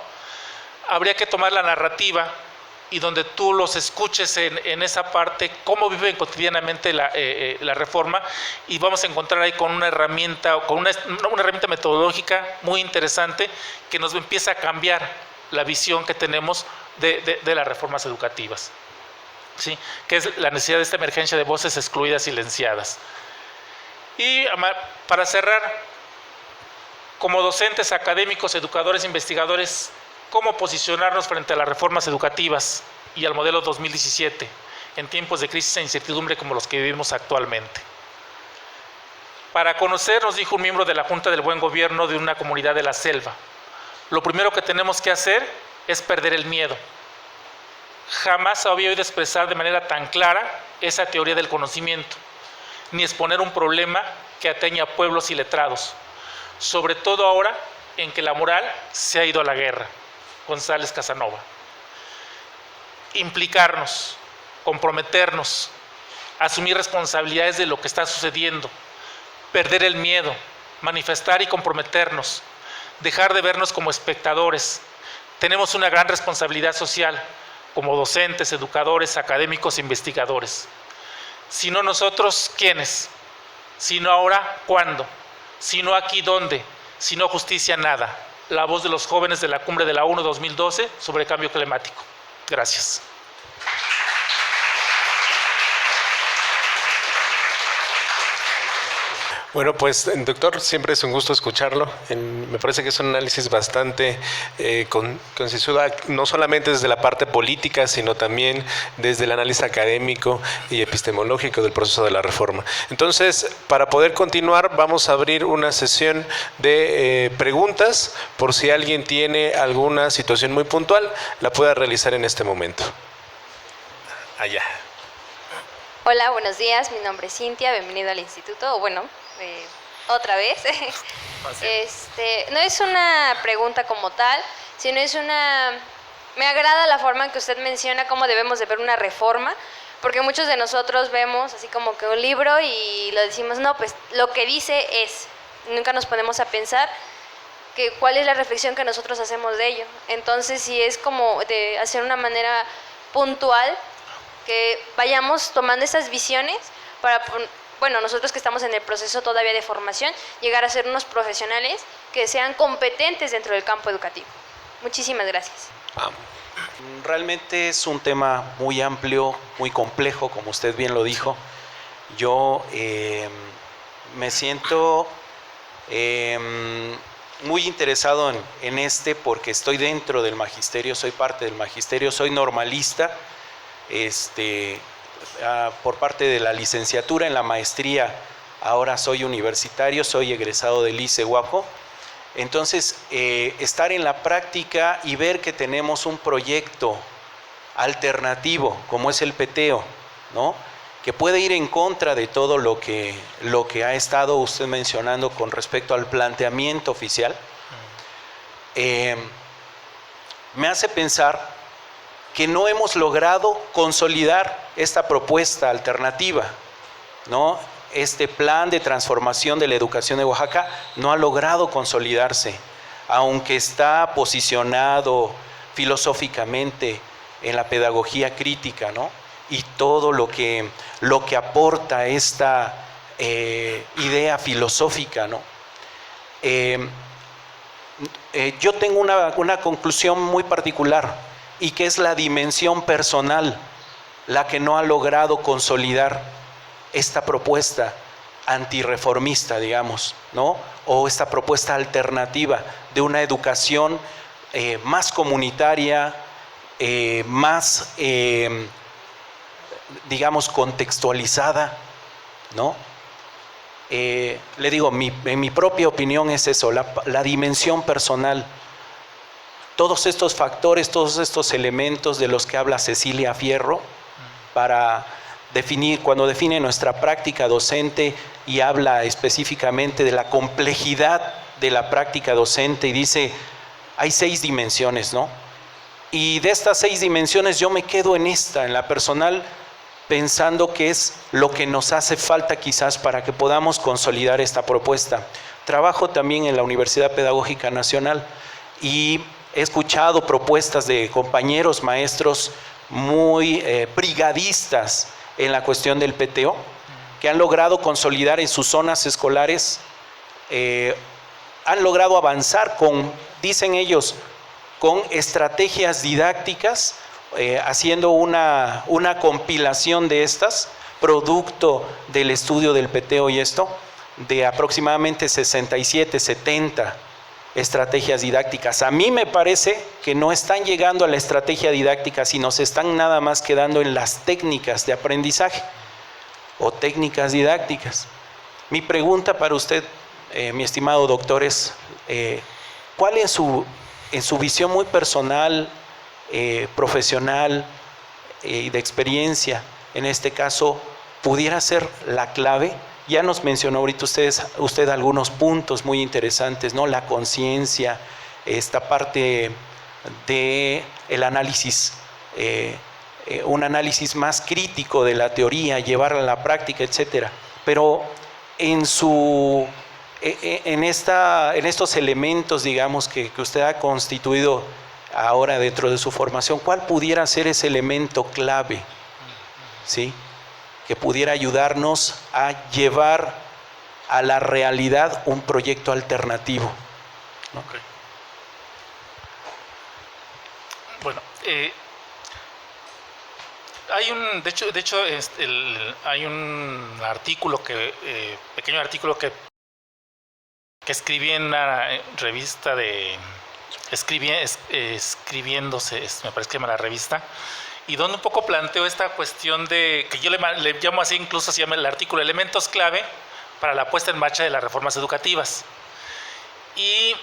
habría que tomar la narrativa y donde tú los escuches en esa parte, cómo viven cotidianamente la reforma, y vamos a encontrar ahí con una herramienta metodológica muy interesante que nos empieza a cambiar la visión que tenemos de las reformas educativas, ¿sí? Que es la necesidad de esta emergencia de voces excluidas, silenciadas. Y para cerrar, como docentes, académicos, educadores, investigadores, cómo posicionarnos frente a las reformas educativas y al modelo 2017 en tiempos de crisis e incertidumbre como los que vivimos actualmente. Para conocer, nos dijo un miembro de la Junta del Buen Gobierno de una comunidad de la selva, lo primero que tenemos que hacer es perder el miedo. Jamás había oído expresar de manera tan clara esa teoría del conocimiento, ni exponer un problema que atañe a pueblos y letrados, sobre todo ahora en que la moral se ha ido a la guerra. González Casanova. Implicarnos, comprometernos, asumir responsabilidades de lo que está sucediendo, perder el miedo, manifestar y comprometernos, dejar de vernos como espectadores. Tenemos una gran responsabilidad social como docentes, educadores, académicos e investigadores. Si no nosotros, ¿quiénes? Si no ahora, ¿cuándo? Si no aquí, ¿dónde? Si no justicia, nada. La voz de los jóvenes de la Cumbre de la ONU 2012 sobre cambio climático. Gracias. Bueno, pues, doctor, siempre es un gusto escucharlo. Me parece que es un análisis bastante concienzudo, no solamente desde la parte política, sino también desde el análisis académico y epistemológico del proceso de la reforma. Entonces, para poder continuar, vamos a abrir una sesión de preguntas, por si alguien tiene alguna situación muy puntual, la pueda realizar en este momento. Allá. Hola, buenos días, mi nombre es Cintia, bienvenido al instituto, otra vez. No es una pregunta como tal, sino me agrada la forma en que usted menciona cómo debemos de ver una reforma, porque muchos de nosotros vemos así como que un libro y lo decimos, no, pues lo que dice es, nunca nos ponemos a pensar que cuál es la reflexión que nosotros hacemos de ello. Entonces, si es como de hacer una manera puntual, que vayamos tomando estas visiones para, bueno, nosotros que estamos en el proceso todavía de formación, llegar a ser unos profesionales que sean competentes dentro del campo educativo. Muchísimas gracias. Realmente es un tema muy amplio, muy complejo, como usted bien lo dijo. Yo me siento muy interesado en porque estoy dentro del magisterio, soy parte del magisterio, soy normalista, por parte de la licenciatura. En la maestría ahora soy universitario, soy egresado del ICE Guapo. Entonces, estar en la práctica y ver que tenemos un proyecto alternativo como es el PTEO, ¿no?, que puede ir en contra de todo lo que ha estado usted mencionando con respecto al planteamiento oficial, me hace pensar que no hemos logrado consolidar esta propuesta alternativa, ¿no? Este plan de transformación de la educación de Oaxaca no ha logrado consolidarse, aunque está posicionado filosóficamente en la pedagogía crítica, ¿no?, y todo lo que aporta esta idea filosófica, ¿no? Yo tengo una conclusión muy particular, y que es la dimensión personal la que no ha logrado consolidar esta propuesta antirreformista, digamos, ¿no?, o esta propuesta alternativa de una educación más comunitaria, más, digamos, contextualizada, ¿no? Le digo, en mi propia opinión es eso, la dimensión personal. Todos estos factores, todos estos elementos de los que habla Cecilia Fierro para definir, cuando define nuestra práctica docente y habla específicamente de la complejidad de la práctica docente y dice, hay 6 dimensiones, ¿no? Y de estas 6 dimensiones yo me quedo en esta, en la personal, pensando que es lo que nos hace falta quizás para que podamos consolidar esta propuesta. Trabajo también en la Universidad Pedagógica Nacional y he escuchado propuestas de compañeros maestros muy brigadistas en la cuestión del PTO, que han logrado consolidar en sus zonas escolares, han logrado avanzar con, dicen ellos, con estrategias didácticas, haciendo una compilación de estas, producto del estudio del PTO y esto, de aproximadamente 67, 70 estrategias didácticas. A mí me parece que no están llegando a la estrategia didáctica, sino se están nada más quedando en las técnicas de aprendizaje o técnicas didácticas. Mi pregunta para usted, mi estimado doctor, es ¿cuál en su visión muy personal, profesional y de experiencia, en este caso, pudiera ser la clave? Ya nos mencionó ahorita usted algunos puntos muy interesantes, ¿no? La conciencia, esta parte de el análisis, un análisis más crítico de la teoría, llevarla a la práctica, etcétera. Pero en estos elementos, digamos, que usted ha constituido ahora dentro de su formación, ¿cuál pudiera ser ese elemento clave? ¿Sí? Que pudiera ayudarnos a llevar a la realidad un proyecto alternativo, ¿no? Okay. Bueno, hay un, de hecho, hay un artículo pequeño artículo que escribí en una revista de escribiéndose, me parece que se llama la revista, y donde un poco planteo esta cuestión de, que yo le llamo así, incluso se llama el artículo, elementos clave para la puesta en marcha de las reformas educativas. Y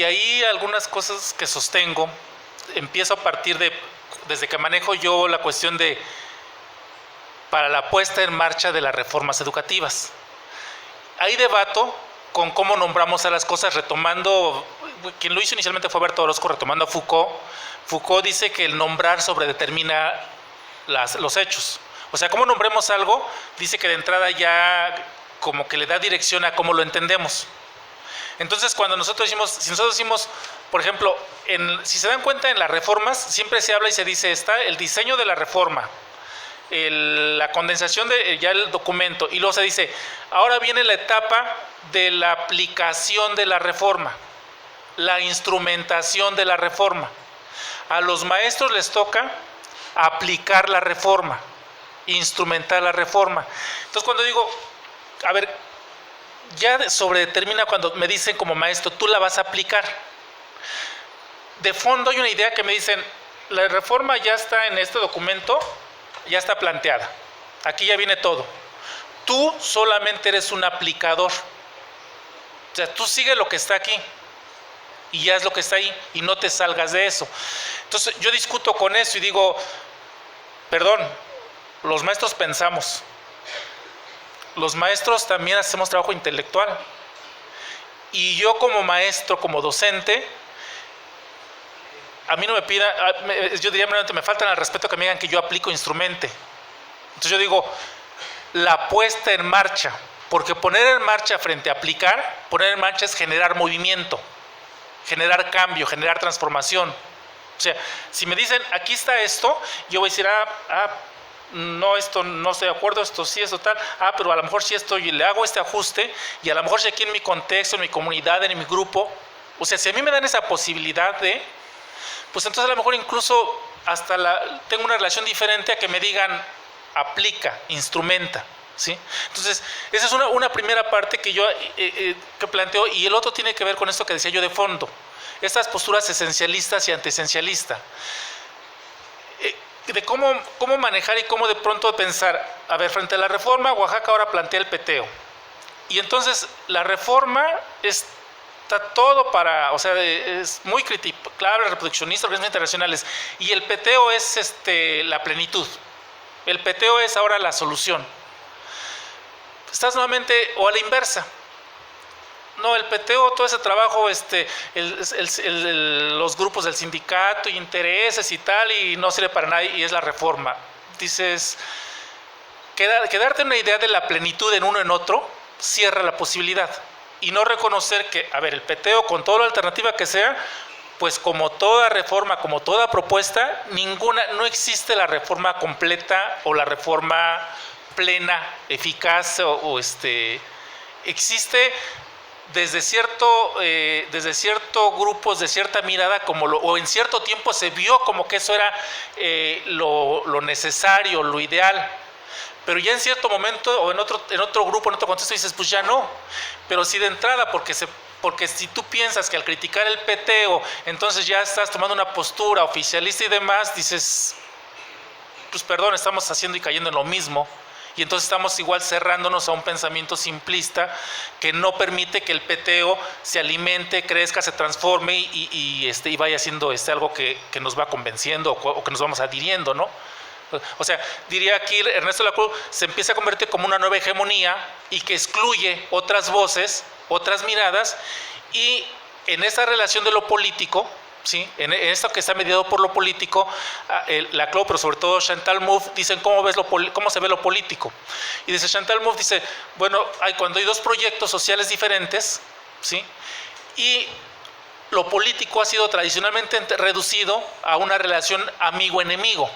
ahí algunas cosas que sostengo, empiezo a partir desde que manejo yo la cuestión de, para la puesta en marcha de las reformas educativas. Ahí debato con cómo nombramos a las cosas, retomando, quien lo hizo inicialmente fue Berto Orozco, retomando a Foucault. Foucault dice que el nombrar sobredetermina los hechos. O sea, cómo nombremos algo, dice que de entrada ya como que le da dirección a cómo lo entendemos. Entonces, cuando nosotros decimos, por ejemplo, si se dan cuenta en las reformas, siempre se habla y se dice, está el diseño de la reforma, la condensación de ya el documento, y luego se dice, ahora viene la etapa de la aplicación de la reforma, la instrumentación de la reforma. A los maestros les toca aplicar la reforma, instrumentar la reforma. Entonces, cuando digo, a ver, ya sobredetermina cuando me dicen como maestro, tú la vas a aplicar. De fondo hay una idea que me dicen, la reforma ya está en este documento, ya está planteada. Aquí ya viene todo. Tú solamente eres un aplicador. O sea, tú sigue lo que está aquí y ya es lo que está ahí y no te salgas de eso. Entonces yo discuto con eso y digo, perdón, los maestros pensamos. Los maestros también hacemos trabajo intelectual. Y yo como maestro, como docente, a mí no me pida, yo diría, me faltan al respeto que me digan que yo aplico instrumente. Entonces yo digo, la puesta en marcha, porque poner en marcha frente a aplicar, poner en marcha es generar movimiento, generar cambio, generar transformación. O sea, si me dicen, aquí está esto, yo voy a decir, no, esto no estoy de acuerdo, esto sí, esto tal, pero a lo mejor sí y le hago este ajuste, y a lo mejor si aquí en mi contexto, en mi comunidad, en mi grupo, o sea, si a mí me dan esa posibilidad de, pues entonces a lo mejor incluso hasta tengo una relación diferente a que me digan, aplica, instrumenta, ¿sí? Entonces, esa es una primera parte que yo que planteo, y el otro tiene que ver con esto que decía yo de fondo, estas posturas esencialistas y antiesencialistas. de cómo manejar y cómo de pronto pensar, a ver, frente a la reforma, Oaxaca ahora plantea el peteo. Y entonces la reforma está todo para, o sea, es muy criticable, reproduccionista, organismos internacionales. Y el peteo es la plenitud. El peteo es ahora la solución. Estás nuevamente, o a la inversa. No, el peteo, todo ese trabajo, los grupos del sindicato y intereses y tal, y no sirve para nada, y es la reforma. Dices, quedarte una idea de la plenitud en uno en otro, cierra la posibilidad. Y no reconocer que, a ver, el peteo, con toda la alternativa que sea, pues como toda reforma, como toda propuesta, no existe la reforma completa o la reforma plena, eficaz, existe desde cierto grupos, de cierta mirada, o en cierto tiempo se vio como que eso era lo necesario, lo ideal. Pero ya en cierto momento, o en otro grupo, en otro contexto, dices, pues ya no. Pero sí de entrada, porque si tú piensas que al criticar el peteo, entonces ya estás tomando una postura oficialista y demás, dices, pues perdón, estamos haciendo y cayendo en lo mismo. Y entonces estamos igual cerrándonos a un pensamiento simplista que no permite que el peteo se alimente, crezca, se transforme y vaya siendo algo que nos va convenciendo o que nos vamos adhiriendo, ¿no? O sea, diría aquí Ernesto Lacroix, se empieza a convertir como una nueva hegemonía y que excluye otras voces, otras miradas, y en esa relación de lo político, ¿sí? En esto que está mediado por lo político, Lacroix, pero sobre todo Chantal Mouffe, dicen cómo se ve lo político. Y dice Chantal Mouffe, dice, bueno, cuando hay dos proyectos sociales diferentes, ¿sí? Y lo político ha sido tradicionalmente reducido a una relación amigo-enemigo.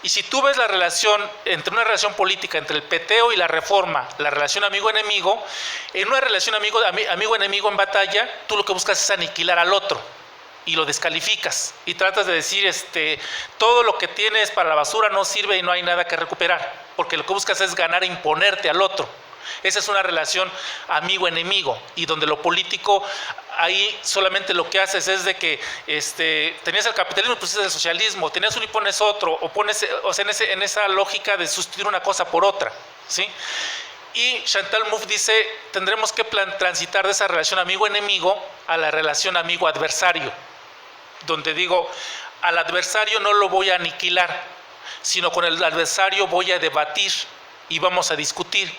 Y si tú ves la relación, una relación política entre el peteo y la reforma, la relación amigo-enemigo, en una relación amigo-enemigo en batalla, tú lo que buscas es aniquilar al otro y lo descalificas y tratas de decir, todo lo que tienes para la basura no sirve y no hay nada que recuperar, porque lo que buscas es ganar e imponerte al otro. Esa es una relación amigo-enemigo, y donde lo político, ahí solamente lo que haces es de que tenías el capitalismo, pues es el socialismo, tenías uno y pones otro, o pones, o sea, en esa lógica de sustituir una cosa por otra, ¿sí? Y Chantal Mouffe dice, tendremos que transitar de esa relación amigo-enemigo a la relación amigo-adversario, donde digo, al adversario no lo voy a aniquilar, sino con el adversario voy a debatir y vamos a discutir.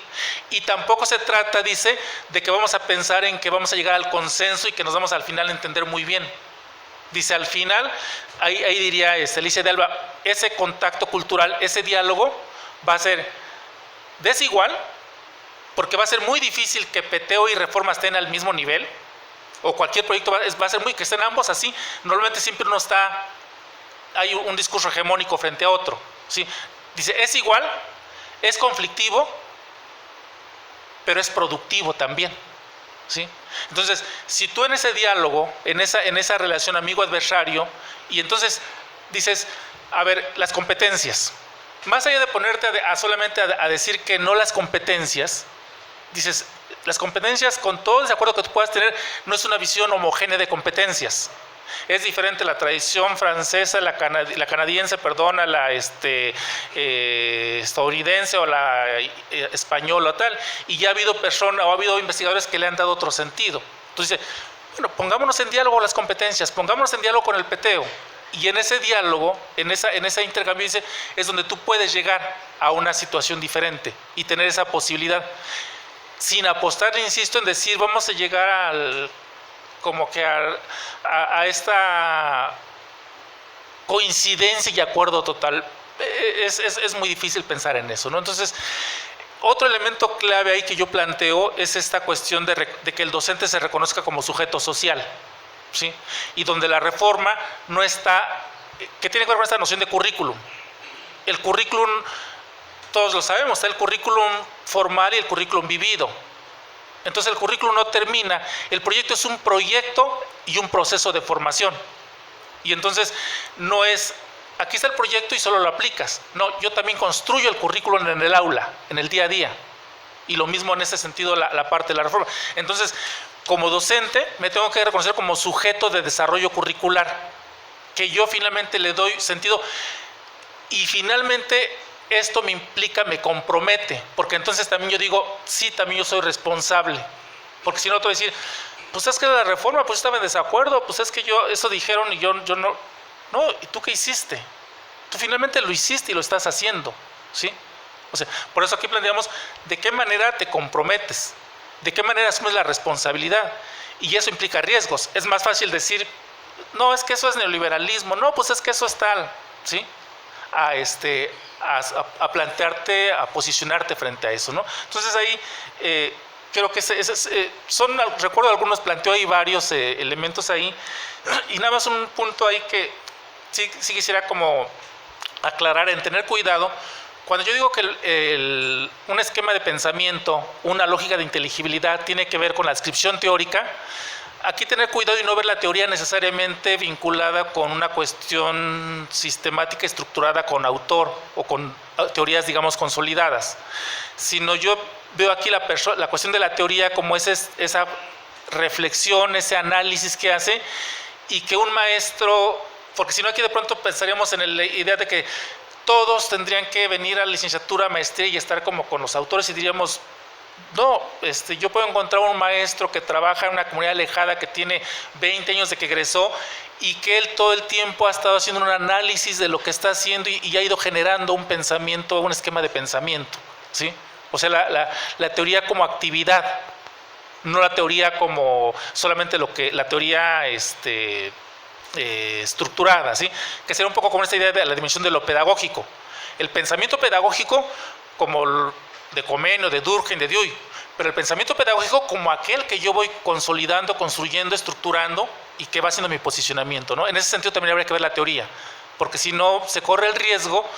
Y tampoco se trata, dice, de que vamos a pensar en que vamos a llegar al consenso y que nos vamos al final a entender muy bien. Dice, al final, ahí diría Alicia de Alba, ese contacto cultural, ese diálogo va a ser desigual, porque va a ser muy difícil que peteo y reforma estén al mismo nivel, o cualquier proyecto va a ser que estén ambos así. Normalmente siempre hay un discurso hegemónico frente a otro, ¿sí? Dice, es igual, es conflictivo, pero es productivo también, ¿sí? Entonces, si tú en ese diálogo, en esa relación amigo-adversario, y entonces dices, a ver, las competencias, más allá de ponerte solamente a decir que no las competencias, dices, las competencias, con todo el desacuerdo que tú puedas tener, no es una visión homogénea de competencias. Es diferente la tradición francesa, la canadiense, perdón, a la estadounidense o la española o tal, y ya ha habido investigadores que le han dado otro sentido. Entonces, bueno, pongámonos en diálogo las competencias, pongámonos en diálogo con el peteo, y en ese diálogo, en esa intercambio, es donde tú puedes llegar a una situación diferente y tener esa posibilidad, sin apostar, insisto, en decir, vamos a llegar a esta coincidencia y acuerdo total. Es muy difícil pensar en eso, ¿no? Entonces, otro elemento clave ahí que yo planteo es esta cuestión de que el docente se reconozca como sujeto social, ¿sí? Y donde la reforma no está, que tiene que ver con esta noción de currículum. El currículum, todos lo sabemos, está el currículum formal y el currículum vivido. Entonces el currículum no termina, el proyecto es un proyecto y un proceso de formación. Y entonces no es, aquí está el proyecto y solo lo aplicas. No, yo también construyo el currículum en el aula, en el día a día. Y lo mismo en ese sentido la parte de la reforma. Entonces, como docente, me tengo que reconocer como sujeto de desarrollo curricular, que yo finalmente le doy sentido. y finalmente esto me implica, me compromete, porque entonces también yo digo, sí, también yo soy responsable, porque si no te voy a decir, pues es que la reforma, pues estaba en desacuerdo, pues es que eso dijeron y yo no, ¿y tú qué hiciste? Tú finalmente lo hiciste y lo estás haciendo, ¿sí? O sea, por eso aquí planteamos de qué manera te comprometes, de qué manera asumes la responsabilidad, y eso implica riesgos. Es más fácil decir, no, es que eso es neoliberalismo, no, pues es que eso es tal, ¿sí? A plantearte, a posicionarte frente a eso, ¿no? Entonces ahí creo que recuerdo algunos, planteó ahí varios elementos ahí, y nada más un punto ahí que sí quisiera como aclarar, en tener cuidado. Cuando yo digo que un esquema de pensamiento, una lógica de inteligibilidad tiene que ver con la descripción teórica, aquí tener cuidado y no ver la teoría necesariamente vinculada con una cuestión sistemática estructurada con autor o con teorías, digamos, consolidadas, sino yo veo aquí la cuestión de la teoría como esa reflexión, ese análisis que hace, y que un maestro, porque si no aquí de pronto pensaríamos en la idea de que todos tendrían que venir a la licenciatura, maestría y estar como con los autores, y diríamos, no, yo puedo encontrar un maestro que trabaja en una comunidad alejada, que tiene 20 años de que egresó, y que él todo el tiempo ha estado haciendo un análisis de lo que está haciendo y ha ido generando un pensamiento, un esquema de pensamiento, ¿sí? O sea, la teoría como actividad, no la teoría como solamente la teoría estructurada, ¿sí? Que sería un poco como esta idea de la dimensión de lo pedagógico. El pensamiento pedagógico como de Comenio, de Durkheim, de Dewey, pero el pensamiento pedagógico como aquel que yo voy consolidando, construyendo, estructurando y que va haciendo mi posicionamiento, ¿no? En ese sentido también habría que ver la teoría, porque si no se corre el riesgo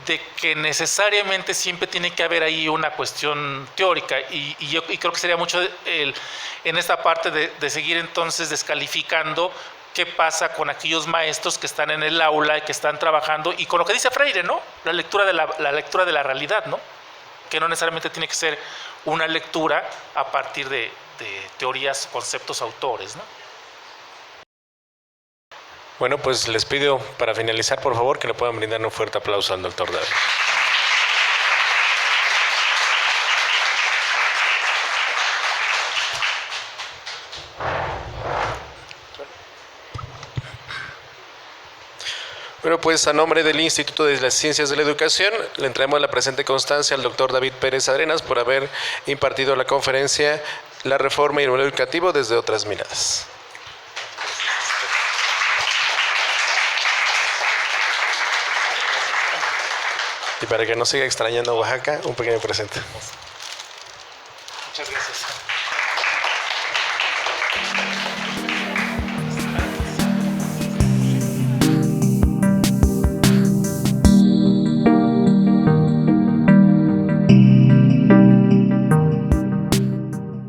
de que necesariamente siempre tiene que haber ahí una cuestión teórica, y yo creo que sería mucho en esta parte de seguir entonces descalificando qué pasa con aquellos maestros que están en el aula y que están trabajando, y con lo que dice Freire, ¿no? La lectura de la realidad, ¿no? Que no necesariamente tiene que ser una lectura a partir de teorías, conceptos, autores, ¿no? Bueno, pues les pido para finalizar, por favor, que le puedan brindar un fuerte aplauso al doctor David. Bueno, pues a nombre del Instituto de las Ciencias de la Educación, le entregamos la presente constancia al doctor David Pérez Arenas por haber impartido la conferencia La Reforma y el Modelo Educativo desde otras miradas. Y para que no siga extrañando Oaxaca, un pequeño presente. Muchas gracias.